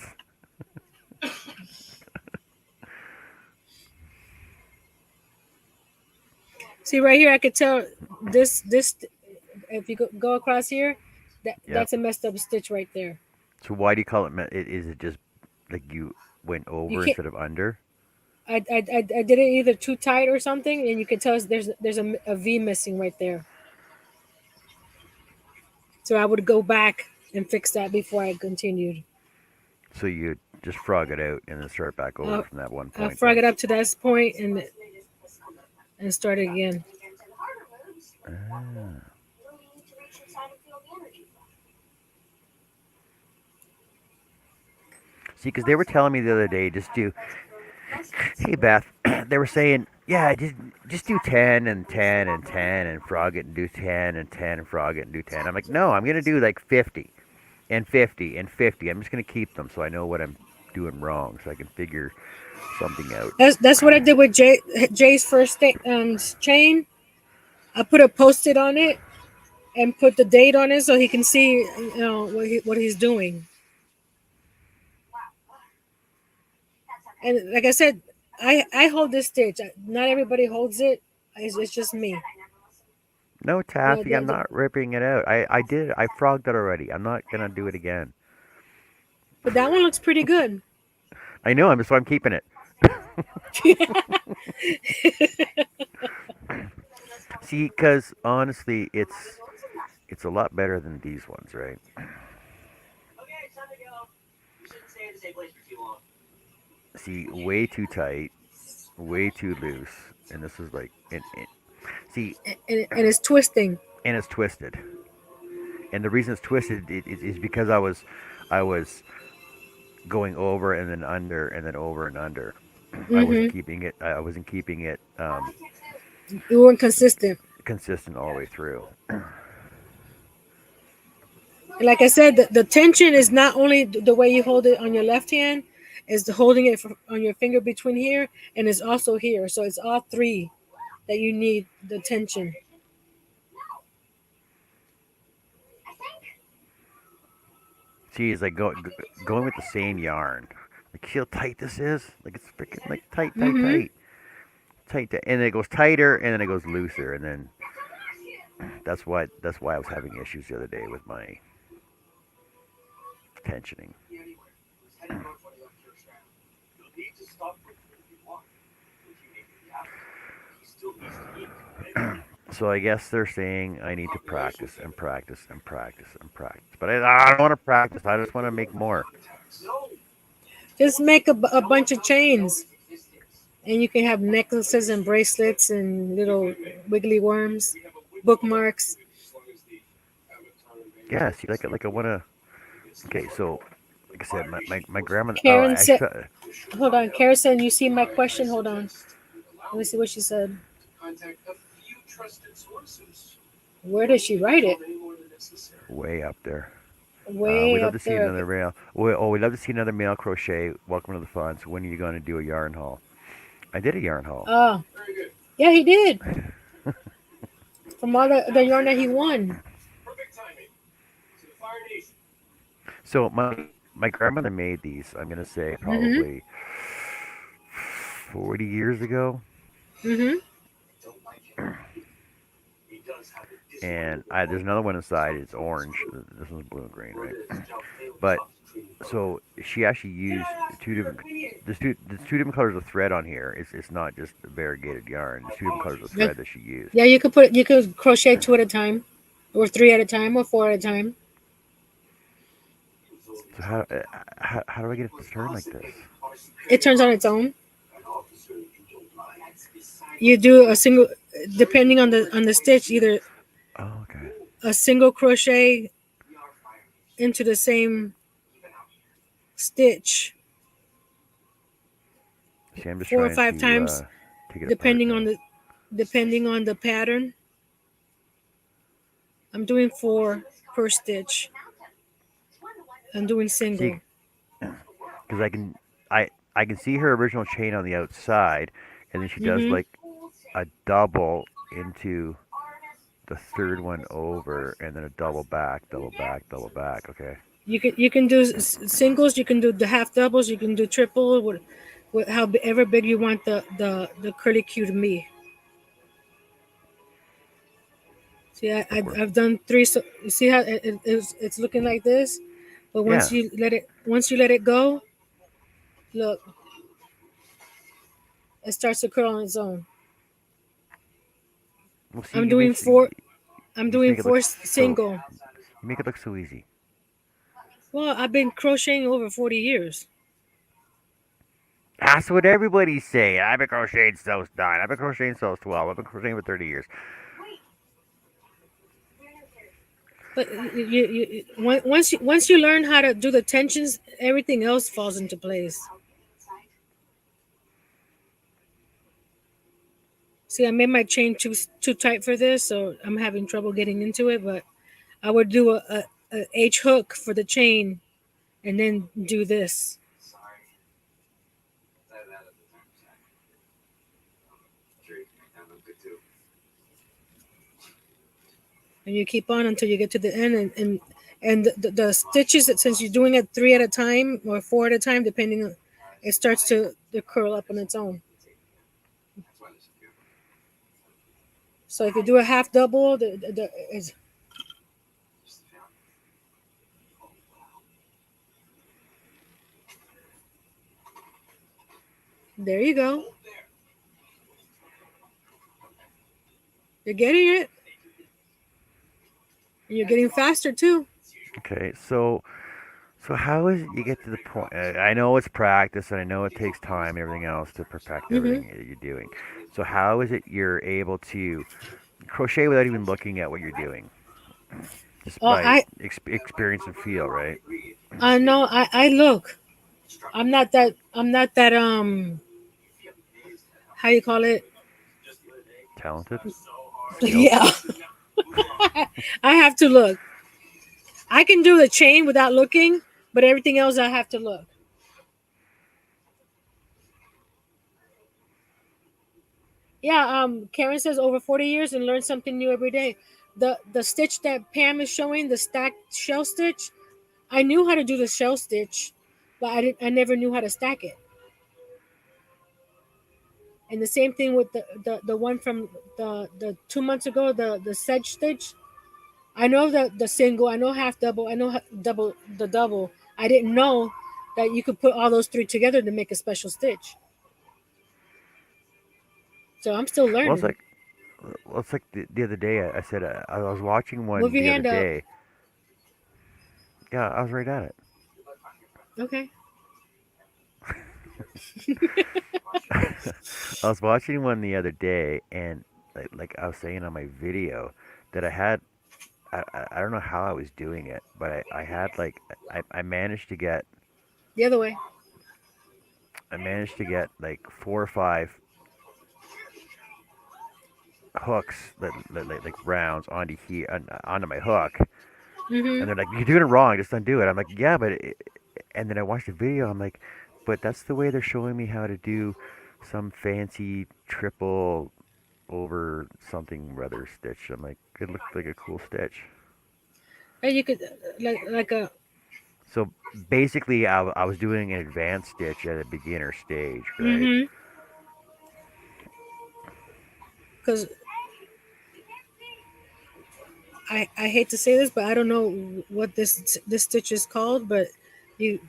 See right here, I could tell this. If you go across here, Yep. that's a messed up stitch right there. So why do you call it? Is it just like you went You over can't. instead of under? I did it either too tight or something, and you can tell there's a V missing right there. So I would go back and fix that before I continued. So you just frog it out and then start back over I'll, from that one I'll point frog then. it up to that point and start again. Ah. See, because they were telling me the other day, just do. Hey Beth, they were saying, yeah, just do 10 and 10 and 10 and frog it and do 10 and 10 and frog it and do 10. I'm like, no, I'm gonna do like 50 and 50 and 50. I'm just gonna keep them so I know what I'm doing wrong, so I can figure something out. That's what I did with Jay's first chain. I put a post-it on it and put the date on it so he can see what he's doing. And like I said, I hold this stitch. Not everybody holds it. It's just me. No, The, Taffy, the, I'm the, not ripping it out. I did. I frogged it already. I'm not gonna do it again. but that one looks pretty good. I know. So I'm keeping it. See, because honestly, it's a lot better than these ones, right? See, way too tight, way too loose, and this is like, see, And it's twisting. and it's twisted. And the reason it's twisted is because I was going over and then under and then over and under. I wasn't Mm-hmm. keeping it. I wasn't keeping it You weren't consistent. consistent all the way through. And like I said, the tension is not only the way you hold it on your left hand. is the holding it on your finger between here, and it's also here. So it's all three that you need the tension. See, it's like going with the same yarn. Like see how tight this is? Like it's freaking like tight, tight, Mm-hmm. tight, tight, and then it goes tighter, and then it goes looser, and then that's why I was having issues the other day with my tensioning. So I guess they're saying I need to practice and practice and practice and practice. But I don't want to practice. I just want to make more. Just make a bunch of chains, and you can have necklaces and bracelets and little wiggly worms, bookmarks. Yeah, see, like I want to. Okay, so like I said, my grandma. Oh, Karen said, actually, "Hold on, Karen said, you see my question? Hold on, let me see what she said. Where did she write it? way up there. We'd Way love up to see there. another Okay. rail. We'd love to see another male crochet. Welcome to the fun. So when are you going to do a yarn haul? I did a yarn haul. Oh, yeah, he did. From all the yarn that he won. So my grandmother made these. I'm gonna say Mm-hmm. probably 40 years ago, Mm-hmm. and there's another one inside. It's orange. This one's blue and green, right? But so she actually used two different. There's two different colors of thread on here. It's not just variegated yarn. There's two different colors of Yeah, thread that she used. yeah. You could crochet two at a time, or three at a time, or four at a time. So how do I get it to turn like this? It turns on its own. You do a single, depending on the stitch, either Oh, okay. a single crochet into the same stitch See, I'm just four or trying five to times, take it apart depending on now. the pattern. I'm doing four per stitch. I'm doing See, single. because I can see her original chain on the outside, and then she does Hmm. like a double into the third one over, and then a double back, double back, double back. Okay. You can do singles. You can do the half doubles. You can do triple. However big you want the curly Q to be. See, Look where. I've done three. So you see how it's looking like this, but Yeah. once you let it go, look, it starts to curl on its own. Well, see, I'm doing four. I'm you just doing make it look four so single. you make it look so easy. Well, I've been crocheting over 40 years. That's what everybody's saying. I've been crocheting since I was 9. I've been crocheting since I was 12. I've been crocheting for 30 years. But once you learn how to do the tensions, everything else falls into place. See, I made my chain too tight for this, so I'm having trouble getting into it. But I would do a H hook for the chain, and then do this, and you keep on until you get to the end, and the stitches that since you're doing it three at a time or four at a time, depending on, it starts to curl up on its own. So if you do a half double, there you go. You're getting it, and you're getting faster too. Okay, so how is it you get to the point? I know it's practice, and I know it takes time and everything else to perfect Hmm. everything that you're doing. So how is it you're able to crochet without even looking at what you're doing, just Oh, by experience and feel, right? I know. I look. I'm not that. How you call it? Talented, skilled. Yeah. I have to look. I can do the chain without looking, but everything else I have to look. Yeah, Karen says over 40 years and learn something new every day. The stitch that Pam is showing, the stacked shell stitch, I knew how to do the shell stitch, but I never knew how to stack it. And the same thing with the one from the 2 months ago, the sedge stitch. I know the single, I know half double, I know double the double. I didn't know that you could put all those three together to make a special stitch. So I'm still Well, it's learning. like the other day. I said I was watching Move one your the other hand up. day. Yeah, I was right at it. Okay. I was watching one the other day, and like I was saying on my video that I had. I don't know how I was doing it, but I had like I managed to get The other way. like 4 or 5 hooks like rounds onto here onto my hook, Mhm. and they're like, "You're doing it wrong. Just undo it." I'm like, "Yeah, but," and then I watched the video. I'm like, "But that's the way they're showing me how to do some fancy triple over something rather stitch." I'm like, "It looked like a cool stitch." And you could like a So basically, I was doing an advanced stitch at a beginner stage, right? mhm. Because I hate to say this, but I don't know what this stitch is called. But you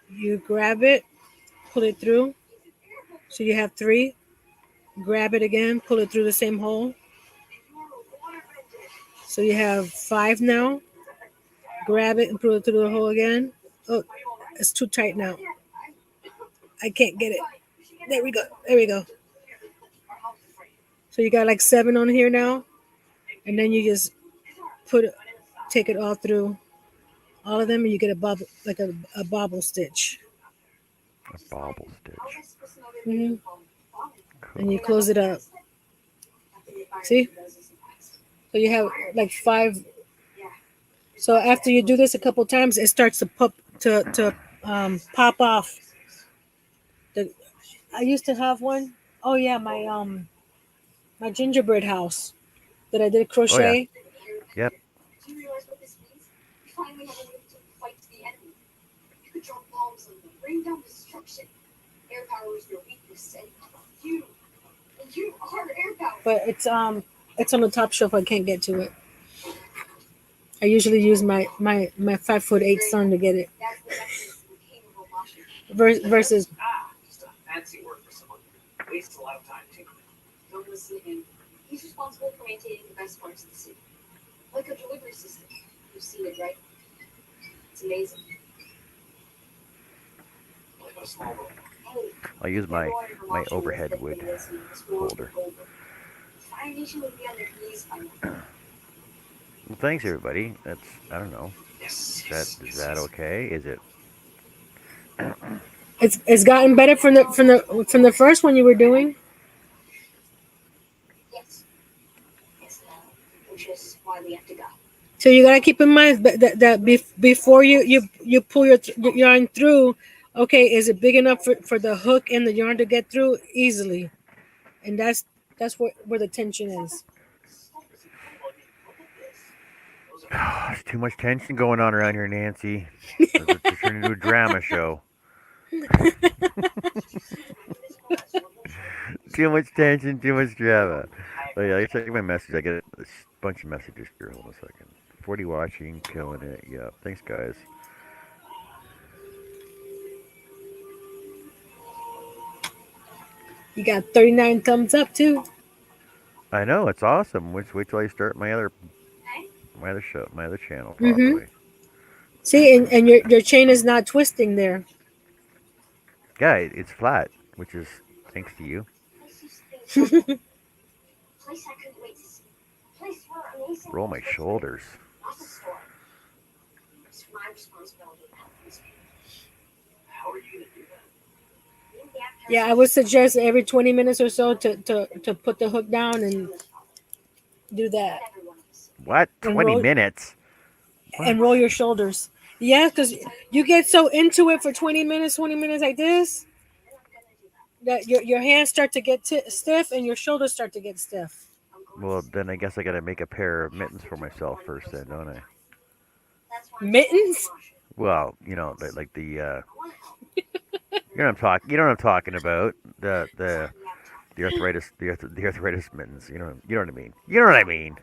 you grab it, pull it through, so you have three. Grab it again, pull it through the same hole, so you have five now. Grab it and pull it through the hole again. Oh, it's too tight now. I can't get it. There we go. There we go. So you got like seven on here now, and then you just put it, take it all through all of them, and you get a bubble like a bobble stitch. A bobble stitch. Hmm. And you Cool. close it up. See? So you have like five. So after you do this a couple times, it starts to pop off. The, I used to have one. Oh yeah, my gingerbread house that I did Oh yeah. crochet. Yep. But it's on the top shelf. I can't get to it. I usually use my 5'8" son to get it. Versus I'll use my overhead wood holder. Well, thanks everybody. That's I don't know. Is that okay? Is it it's gotten better from the first one you were doing. So you gotta keep in mind before you pull your yarn through, okay, is it big enough for the hook and the yarn to get through easily? And that's where the tension is. there's too much tension going on around here, Nancy. We're turning into a drama show. Too much tension, too much drama. Oh yeah, I check my message. I get a bunch of messages here. Hold on a second. 40 watching, killing it. Yeah, thanks guys. You got 39 thumbs up too. I know it's awesome. Wait till I start my other show, my other channel Mm-hmm. properly. See, and your chain is not twisting there. Yeah, it's flat, which is thanks to you. Roll my shoulders. Yeah, I would suggest every 20 minutes or so to put the hook down and do that What? and 20 roll minutes? What? and roll your shoulders. Yeah, because you get so into it for 20 minutes like this. that your hands start to get stiff and your shoulders start to get stiff. Well, then I guess I gotta make a pair of mittens for myself first, then, don't I? Mittens? Well, like you know what I'm talking. You know what I'm talking about. The arthritis, the arthritis mittens. You know what I mean. You know what I mean.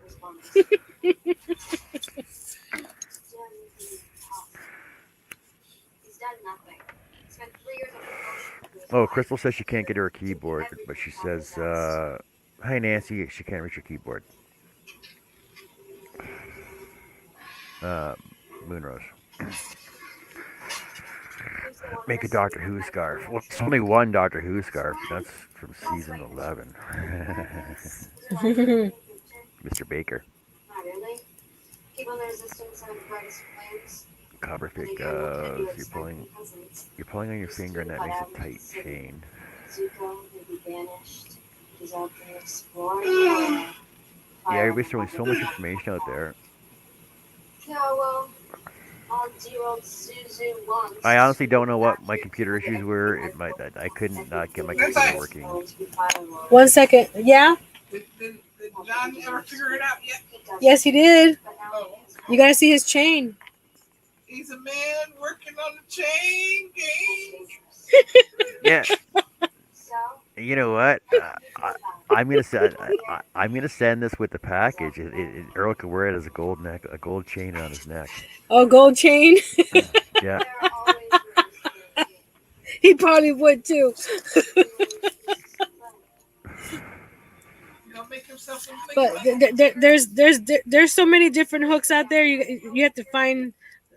Oh, Crystal says she can't get her keyboard, but she says, "Hi Nancy, she can't reach her keyboard." Uh, Moonrose, make a Doctor Who scarf. Well, it's only one Doctor Who scarf. That's from season 11. Mr. Baker. Copperfit goes. You're pulling on your finger, and that makes a tight chain. Yeah, everybody's throwing so much information out there. I honestly don't know what my computer issues were. I couldn't not get my computer working. 1 second. Yeah. Did John ever figure it out yet? Yes, he did. Oh, You gotta see his chain. he's a man working on the chain gang. Yeah, you know what? I'm gonna send this with the package. Earl could wear it as a gold chain on his neck. Oh, gold chain. Yeah. He probably would too. Make himself think But about it. there's so many different hooks out there. You have to find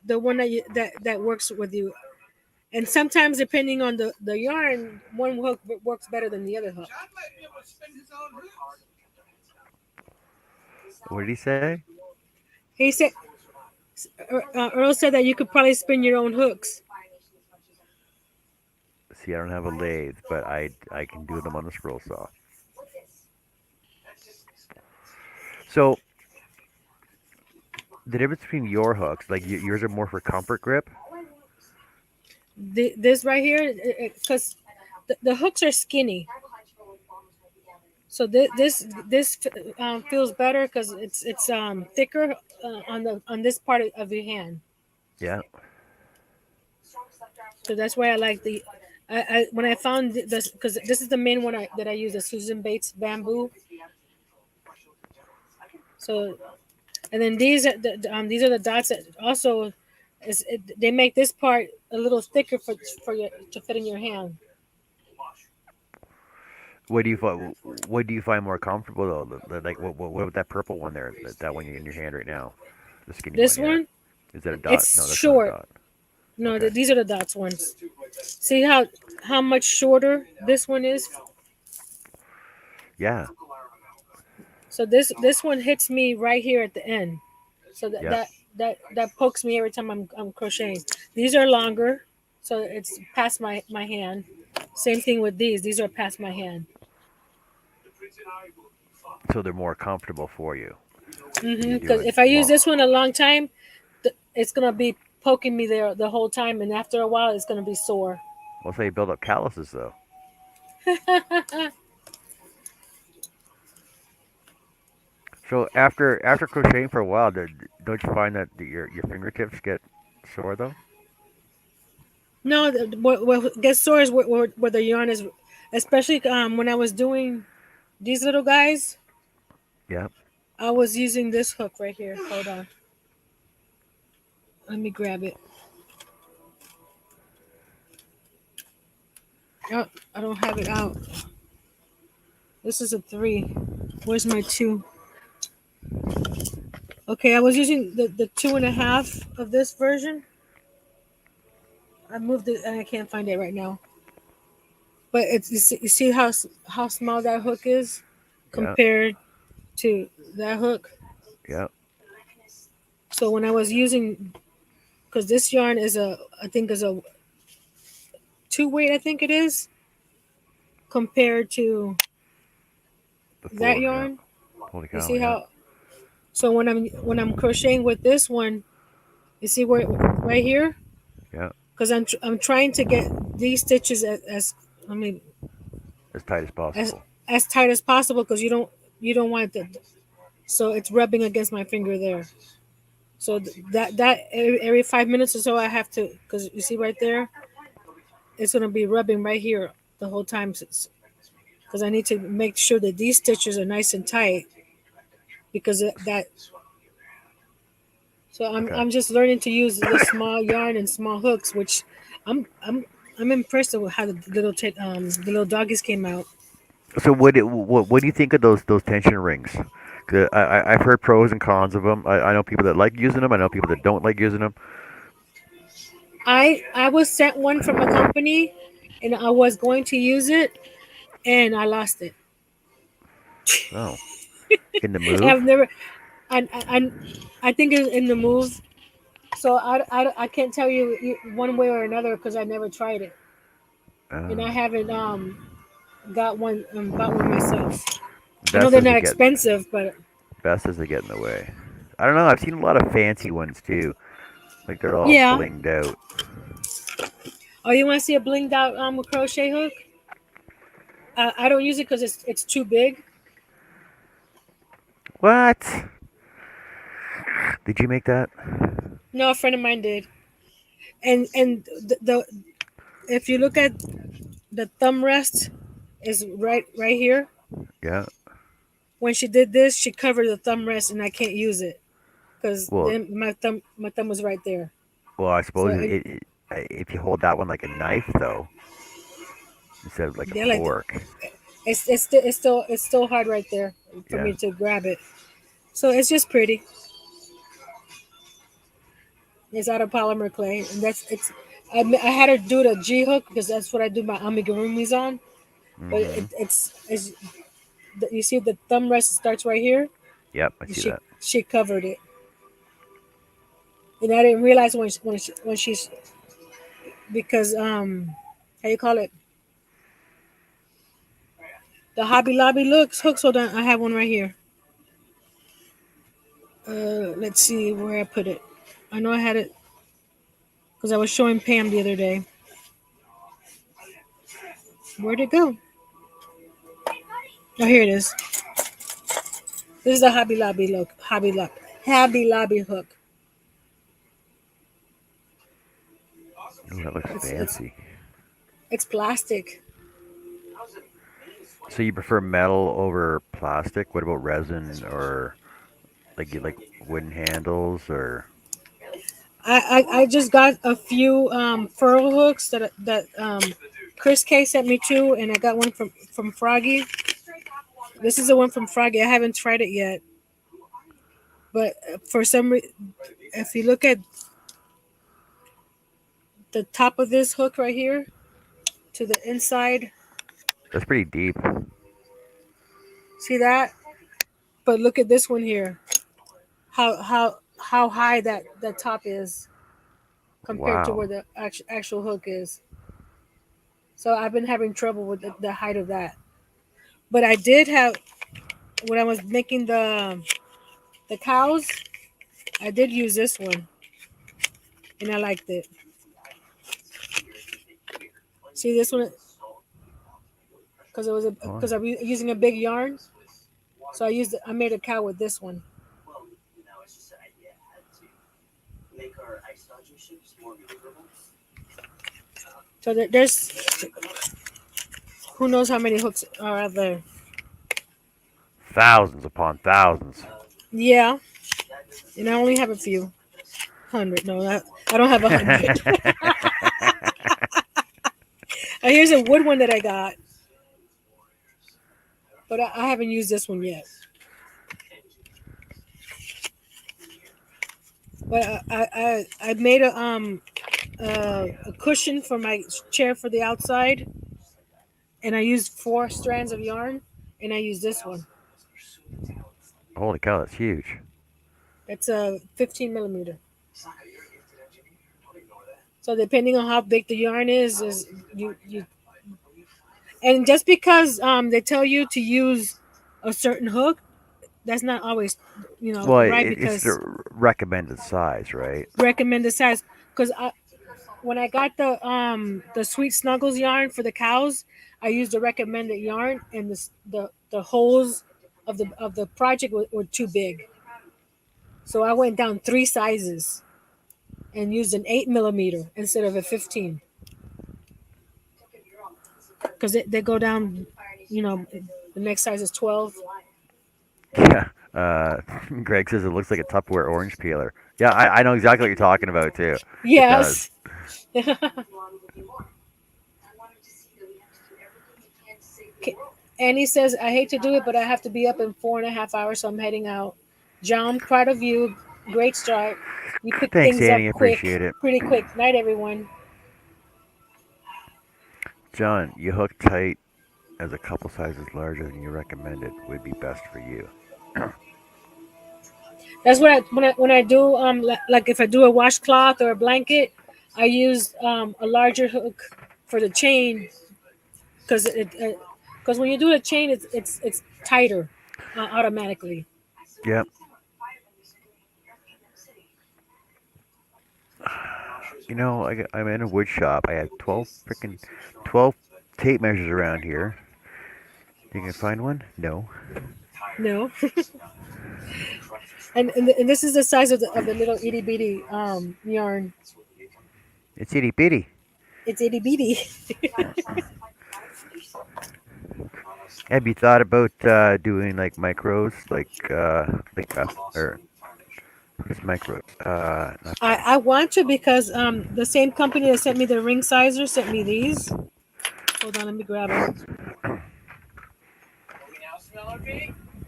the one that works with you. And sometimes, depending on the yarn, one hook works better than the other hook. John might be able to spin his own hooks. What did he say? He said, Earl said that you could probably spin your own hooks. See, I don't have a lathe, but I can do them on a scroll saw. So the difference between your hooks, like yours are more for comfort grip. This right here, because the hooks are skinny, so this feels better because it's thicker on this part of your hand. Yeah. So that's why I like I when I found this, because this is the main one that I use, the Susan Bates bamboo. So, and then these are the dots that also they make this part a little thicker for your to fit in your hand. What do you find more comfortable though? Like what about that purple one there? That one in your hand right now, the skinny one. This Yeah. one, Is that a dot? No, it's that's not a short. dot. No, Okay. these are the dots ones. See how much shorter this one is. Yeah. So this one hits me right here at the end. So Yeah. that pokes me every time I'm crocheting. These are longer, so it's past my hand. Same thing with these. These are past my hand. So they're more comfortable for you when you're Because doing if I use long. this one a long time, it's gonna be poking me there the whole time, and after a while, it's gonna be sore. Let's say you build up calluses though. So after crocheting for a while, don't you find that your fingertips get sore though? No, what gets sore is where the yarn is, especially when I was doing these little guys. Yeah. I was using this hook right here. Hold on, let me grab it. Oh, I don't have it out. This is a 3. Where's my 2? Okay, I was using the 2.5 of this version. I moved it and I can't find it right now. But you see how small that hook is Yeah. compared to that hook. Yeah. So when I was using, because this yarn is I think is a 2 weight, I think it is, compared to The that 4. Yeah. yarn. Holy You cow. see Yeah. how? So when I'm crocheting with this one, you see where right here, Yeah. because I'm trying to get these stitches as I mean. as tight as as possible. as tight as possible because you don't want it to, so it's rubbing against my finger there. So that every 5 minutes or so I have to, because you see right there, it's gonna be rubbing right here the whole time, because I need to make sure that these stitches are nice and tight because that. So Okay. I'm just learning to use the small yarn and small hooks, which I'm I'm I'm impressed with how the little doggies came out. So what do you think of those tension rings? 'Cause I've heard pros and cons of them. I know people that like using them. I know people that don't like using them. I was sent one from a company, and I was going to use it, and I lost it. Oh, in the I've move. never I think it's in the move. So I can't tell you one way or another because I never tried it, and I Oh, haven't got one bought one myself. I know best they're as they not get. expensive, but Best as they get in the way. I don't know. I've seen a lot of fancy ones too. Like they're all yeah. blinged out. Oh, you want to see a blinged out crochet hook? I don't use it because it's too big. What? Did you make that? No, a friend of mine did, and the if you look at the thumb rest is right here. Yeah. When she did this, she covered the thumb rest, and I can't use it because Well, then my thumb was right there. I So suppose if you hold that one like a knife though, instead of like a yeah, like fork. it's still hard right there for Yeah. me to grab it. So it's just pretty. It's out of polymer clay, and that's it's. I had her do the G hook because that's what I do my amigurumis on. But Mm-hmm. it's you see the thumb rest starts right here. Yep, I see She that. she covered it, and I didn't realize when she's because how you call it, the Hobby Lobby looks hooks. Hold on, I have one right here. Let's see where I put it. I know I had it because I was showing Pam the other day. Where'd it go? Oh, here it is. This is the Hobby Lobby look. Hobby Lobby hook. Ooh, that looks It's fancy. it's plastic. So you prefer metal over plastic? What about resin or like you like wooden handles or? I just got a few furl hooks that Chris K sent me too, and I got one from Froggy. This is the one from Froggy. I haven't tried it yet, but for some reason, if you look at the top of this hook right here to the inside, That's pretty deep. see that? But look at this one here. How high that top is compared to where Wow. the actual hook is. So I've been having trouble with the height of that. But I did have when I was making the cows. I did use this one, and I liked it. See this one because it was Oh, because I'm using a big yarn, so I made a cow with this one. So there's who knows how many hooks are out there. thousands upon thousands. Yeah, and I only have a few hundred. No, I don't have 100. Here's a wood one that I got, but I haven't used this one yet. But I made a cushion for my chair for the outside, and I used 4 strands of yarn, and I used this one. Holy cow, that's huge. It's a 15 millimeter. So depending on how big the yarn is you and just because they tell you to use a certain hook, that's not always Well, right it's because the recommended size, right? recommended size. Because when I got the sweet snuggles yarn for the cows, I used the recommended yarn, and the holes of the project were too big. So I went down 3 sizes and used an 8 millimeter instead of a 15, because they go down. You know, the next size is 12. Yeah. Greg says it looks like a Tupperware orange peeler. Yeah, I know exactly what you're talking about too. It does. Yes. Annie says, I hate to do it, but I have to be up in 4.5 hours, so I'm heading out. John, proud of you. Great start. You pick Thanks, things up Annie. quick, Appreciate it. pretty quick. Night, everyone. John, you hook tight as a couple sizes larger than you recommended would be best for you. That's what when I do like if I do a washcloth or a blanket, I use a larger hook for the chain, because because when you do the chain, it's tighter automatically. Yep. I'm in a wood shop. I have 12 tape measures around here. You can find one? No. No, and this is the size of the little itty bitty yarn. It's itty bitty. It's itty bitty. Have you thought about doing like micros, or what's micros? Not I want to, because the same company that sent me the ring sizer sent me these. Hold on, let me grab them.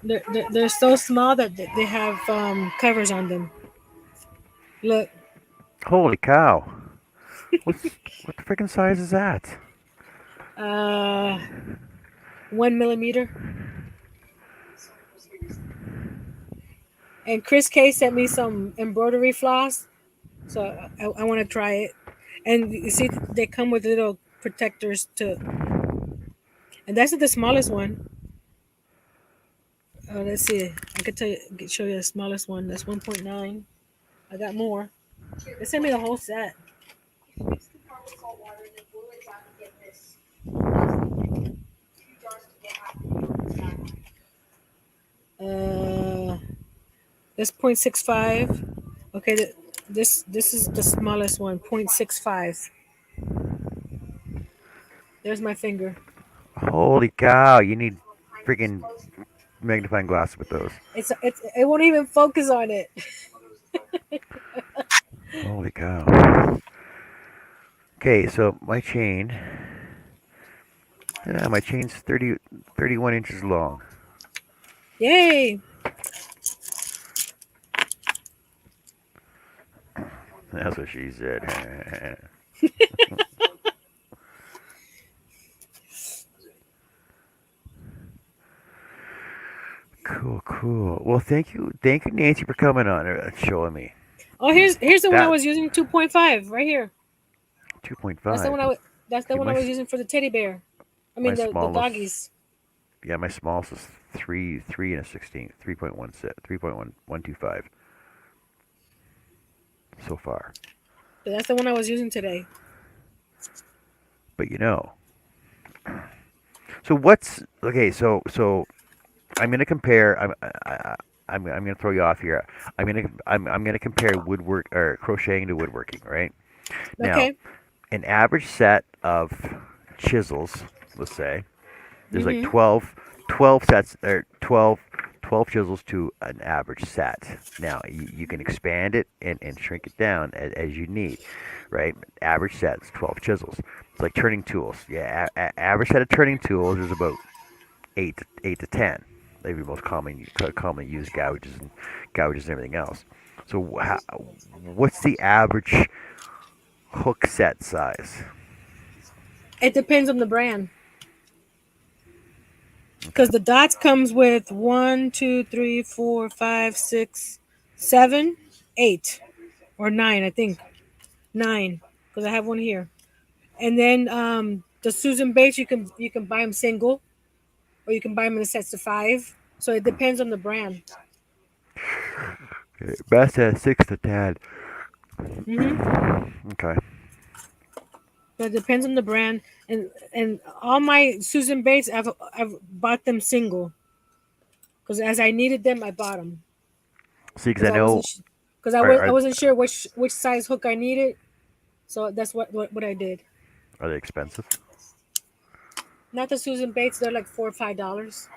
They're so small that they have covers on them. Look, Holy cow! What the freaking size is that? uh, 1 millimeter. And Chris K sent me some embroidery floss, so I want to try it. And you see, they come with little protectors to, and that's not the smallest one. Let's see. I could show you the smallest one. That's 1.9. I got more. They sent me the whole set. Uh, that's 0.65. Okay, this is the smallest one, 0.65. There's my finger. Holy cow! You need freaking magnifying glass with those. It won't even focus on it. Holy cow! Okay, so my chain's 31 inches long. Yay! That's what she said. Cool, cool. Well, thank you, Nancy, for coming on and showing me Oh, here's the one I that was using, 2.5 right here. That's the 2.5. one that's the See, one I was using for the teddy bear. I my mean the smallest, doggies. yeah, my smallest is 3 and a 16th, 3.125 so far. But that's the one I was using today. But so what's okay? So I'm gonna compare. I'm gonna throw you off here. I'm gonna compare woodwork or crocheting to woodworking. Right now, Okay. an average set of chisels, let's say, there's like Mhm. 12 sets or 12 chisels to an average set. Now you can expand it and shrink it down as you need, right? Average set is 12 chisels. It's like turning tools. Yeah, average set of turning tools is about 8 to 10. They're the most commonly used gouges and everything else. So what's the average hook set size? It depends on the brand, Okay. because the dots comes with 1, 2, 3, 4, 5, 6, 7, 8, or 9. I think 9, because I have one here. And then the Susan Bates, you can buy them single, or you can buy them in sets of 5. So it depends on the brand. Okay. Best at 6 to 10. Hmm. Okay. So it depends on the brand, and all my Susan Bates, I've bought them single because as I needed them, I bought them See, because because I I wasn't know because I are wasn't sure which size hook I needed. So that's what I did. are they expensive? Not the Susan Bates; they're like $4 or $5.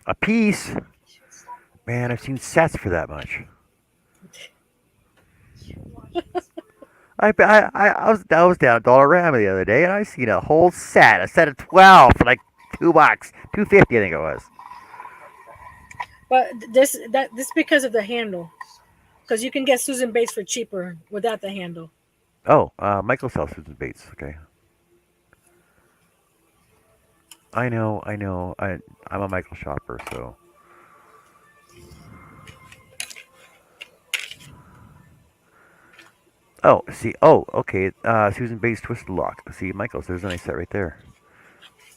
A piece? Man, I've seen sets for that much. I was down at Dollarama the other day and I seen a set of 12 for like $2, 2.50 I think it was. But this because of the handle, because you can get Susan Bates for cheaper without the handle. Oh, Michael sells Susan Bates. Okay, I know. I'm a Michael shopper, so. Oh, see. Oh, okay. Susan Bates Twisted Lock. See, Michael's. There's a nice set right there.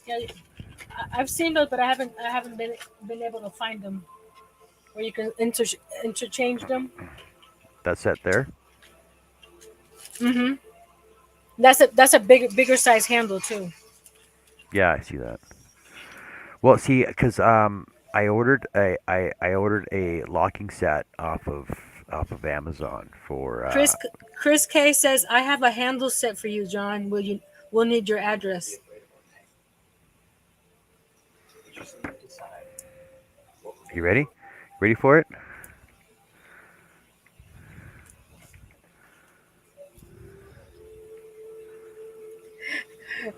Yeah, I've seen those, but I haven't been able to find them where you can interchange them. That set there. Mm-hmm. That's a bigger size handle too. Yeah, I see that. Well, see, because I ordered a locking set off of Amazon for Chris Chris K says I have a handle set for you, John. We'll need your address. You ready? Ready for it?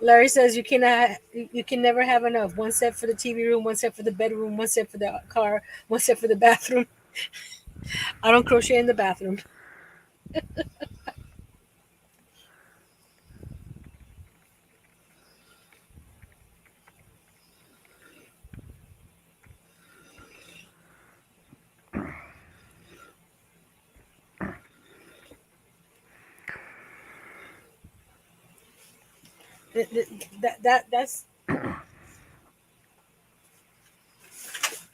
Larry says you can never have enough. One set for the TV room, one set for the bedroom, one set for the car, one set for the bathroom. I don't crochet in the bathroom. That's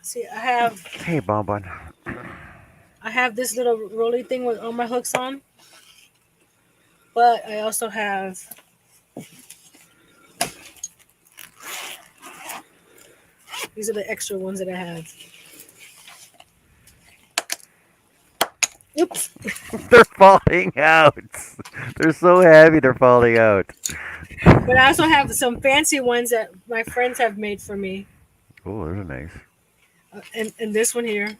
see. Hey, Bonbon. I have this little rolly thing with all my hooks on, but I also have these are the extra ones that I have. Oops. They're falling out. They're so heavy. They're falling out. But I also have some fancy ones that my friends have made for me. Oh, those are nice. And this one here.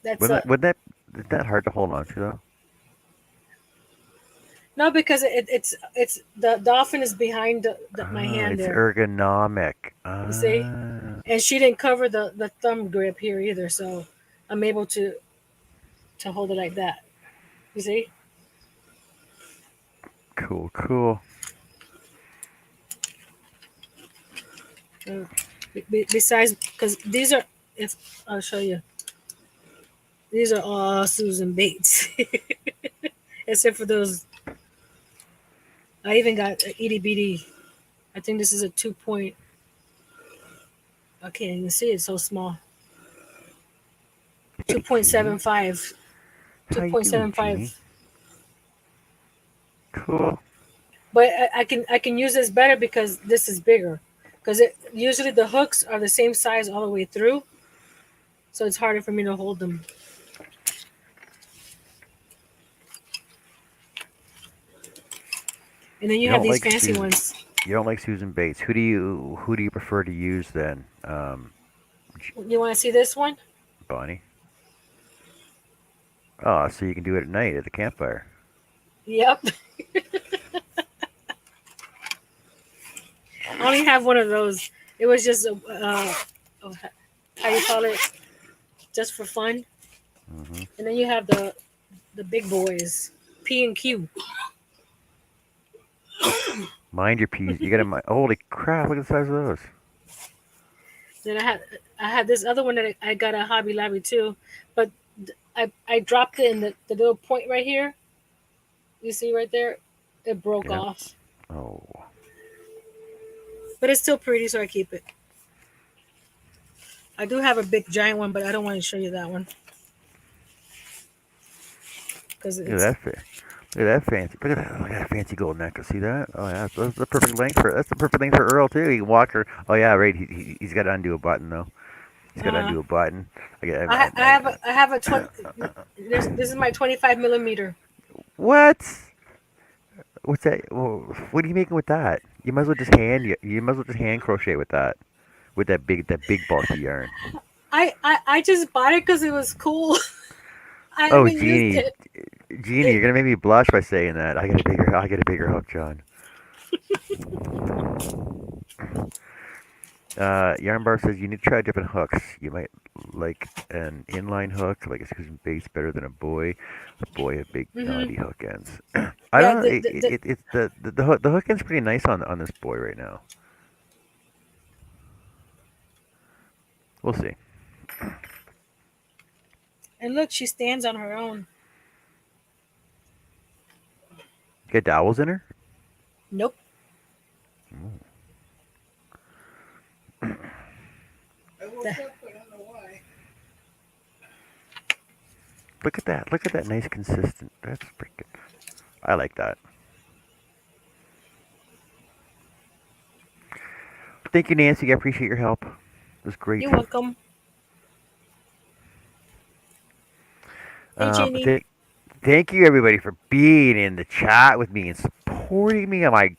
That's Wouldn't a that would that is that hard to hold on to though? no because it's the dolphin is behind my Ah, hand it's there. ergonomic. You see, and she didn't cover the thumb grip here either, so I'm able to hold it like that. You see, Cool, cool. uh, besides because these are if I'll show you, these are all Susan Bates, except for those. I even got a itty bitty. I think this is a 2 point. I can't even see it so small. Hey, Jeannie. 2.75. How you doing, 2.75. Jeannie? Cool. But I can use this better because this is bigger. Because usually the hooks are the same size all the way through, so it's harder for me to hold them. And then You you have don't these like fancy Susan. ones. You don't like Susan Bates. Who do you prefer to use then, You want to see this one? Bonnie? Oh, so you can do it at night at the campfire. Yep. I only have one of those. It was just uh, how you call it, just for fun. Hmm. And then you have the big boys, P and Q. Mind your peas. You gotta. Holy crap! Look at the size of those. Then I had this other one that I got at Hobby Lobby too, but I dropped it in the little point right here. You see right there, it broke Yeah. off, Oh. but it's still pretty, so I keep it. I do have a big giant one, but I don't want to show you that one. because Look at it's. that look at that fancy. Look at that fancy gold necklace. See that? Oh yeah, that's the perfect length for. That's the perfect length for Earl too. He can walk her. Oh yeah, right. He's got to undo a button though. He's got to Uh, undo a button. I, get- I have a 20. This is my 25 millimeter. what? What's that? What are you making with that? You might as well just you might as well just hand crochet with that big bulky yarn. I just bought it because it was cool. I Oh, haven't used it. Jeannie, you're gonna make me blush by saying that. I got a bigger hook, John. Yarn Bar says you need to try different hooks. You might like an inline hook, like a Susan base, better than a boy. A boy have big Hmm. knotty hook ends. I Yeah, don't know. It's the hook end's pretty nice on this boy right now. We'll see. and look, she stands on her own. Get dowels in her. Nope. I woke The- up, I don't know why. Look at that. Look at that nice consistent. That's freaking. I like that. Thank you, Nancy. I appreciate your help. It was great. You're welcome. Hey, Jeannie. Th- Thank you, everybody, for being in the chat with me and supporting me on my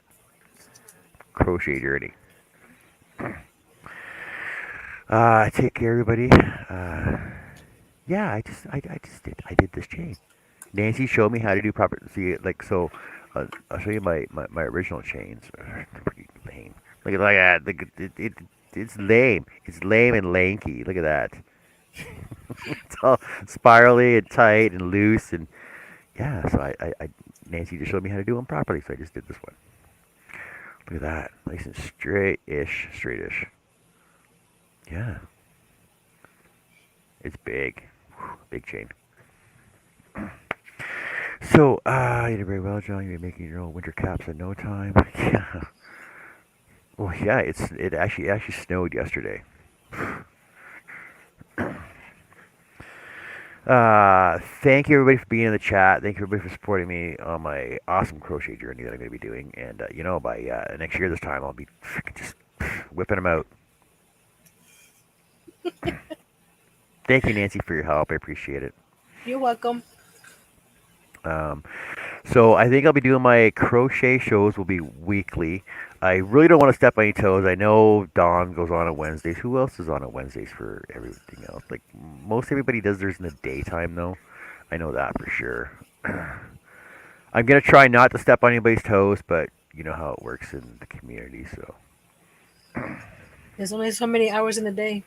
crochet journey. Take care, everybody. Yeah, I did this chain. Nancy showed me how to do proper. See, like so. I'll show you my original chains. Pretty lame. Look at that. It's lame. It's lame and lanky. Look at that. It's all spirally and tight and loose and yeah. So Nancy just showed me how to do them properly. So I just did this one. Look at that. Nice and straightish. Yeah. It's big. Big chain. So, you did very well, John. You're making your own winter caps in no time. Yeah. Well, yeah. It actually snowed yesterday. Thank you everybody for being in the chat. Thank you everybody for supporting me on my awesome crochet journey that I'm going to be doing. And by next year this time, I'll be just whipping them out. Thank you, Nancy, for your help. I appreciate it. You're welcome. Um, so I think I'll be doing my crochet shows will be weekly. I really don't want to step on any toes. I know Dawn goes on Wednesdays. Who else is on Wednesdays for everything else? Like most everybody does theirs in the daytime though. I know that for sure. I'm gonna try not to step on anybody's toes, but you know how it works in the community. So There's only so many hours in the day.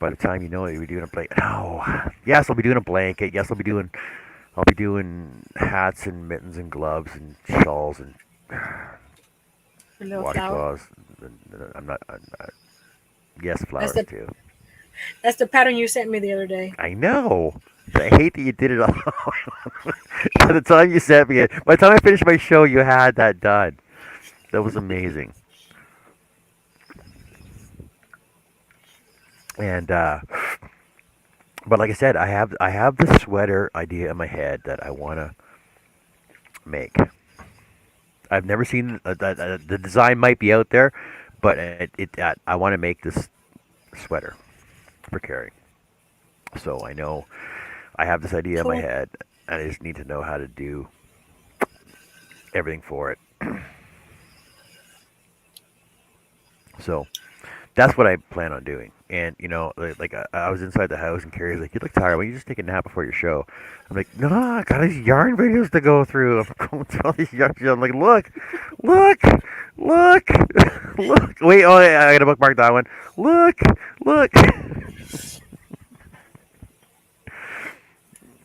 by the time you know it, you'll be doing a blanket. No, yes, I'll be doing a blanket. Yes, I'll be doing hats and mittens and gloves and shawls and A little flower. washcloths. I'm not. Yes, That's flowers the too. that's the pattern you sent me the other day. I know. I hate that you did it all. By the time you sent me it, by the time I finished my show, you had that done. That was amazing. And but like I said, I have the sweater idea in my head that I want to make. I've never seen the design might be out there, but I want to make this sweater for carrying. So I know I have this idea in my Cool. head, and I just need to know how to do everything for it. So that's what I plan on doing. And like I was inside the house, and Carrie's like, "You look tired. Why don't you just take a nap before your show?" I'm like, "No, I got these yarn videos to go through. I'm going through all these yarn videos." I'm like, look, look, look. Wait, oh, yeah, I gotta bookmark that one. Look.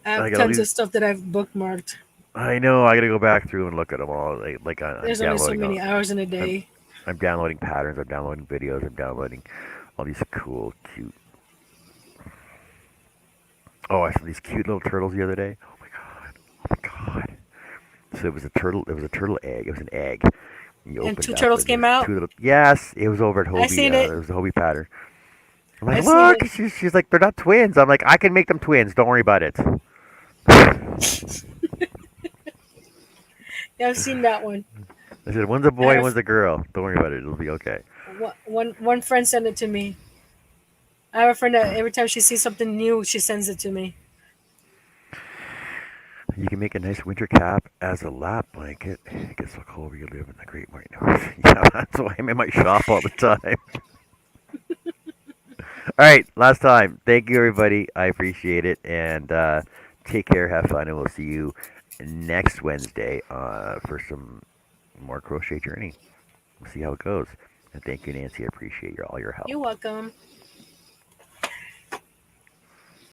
I I have got all tons these. of stuff that I've bookmarked. I know. I gotta go back through and look at them all. I'm There's only so downloading many all. hours in a I'm, day. I'm downloading patterns. I'm downloading videos. I'm downloading all these cool, cute. Oh, I saw these cute little turtles the other day. Oh my god. Oh my god. So it was a turtle. It was a turtle egg. It was an egg. And you And opened two it up, turtles and came there's out. two little. Yes, it was over at I Hobie. seen it. There was a Hobie pattern. I'm I like, seen look. it. She's like, they're not twins. I'm like, I can make them twins. Don't worry about it. Yeah, I've seen that one. I said, one's a I boy had and one's a girl. Don't worry about it. It'll be okay. one friend sent it to me. I have a friend that every time she sees something new, she sends it to me. You can make a nice winter cap as a lap blanket. It gets so cold where you live in the Great White North. Yeah, that's why I'm in my shop all the time. All right, last time. Thank you, everybody. I appreciate it. And take care, have fun, and we'll see you next Wednesday for some more crochet journey. We'll see how it goes. And thank you, Nancy. I appreciate all your You're help. welcome.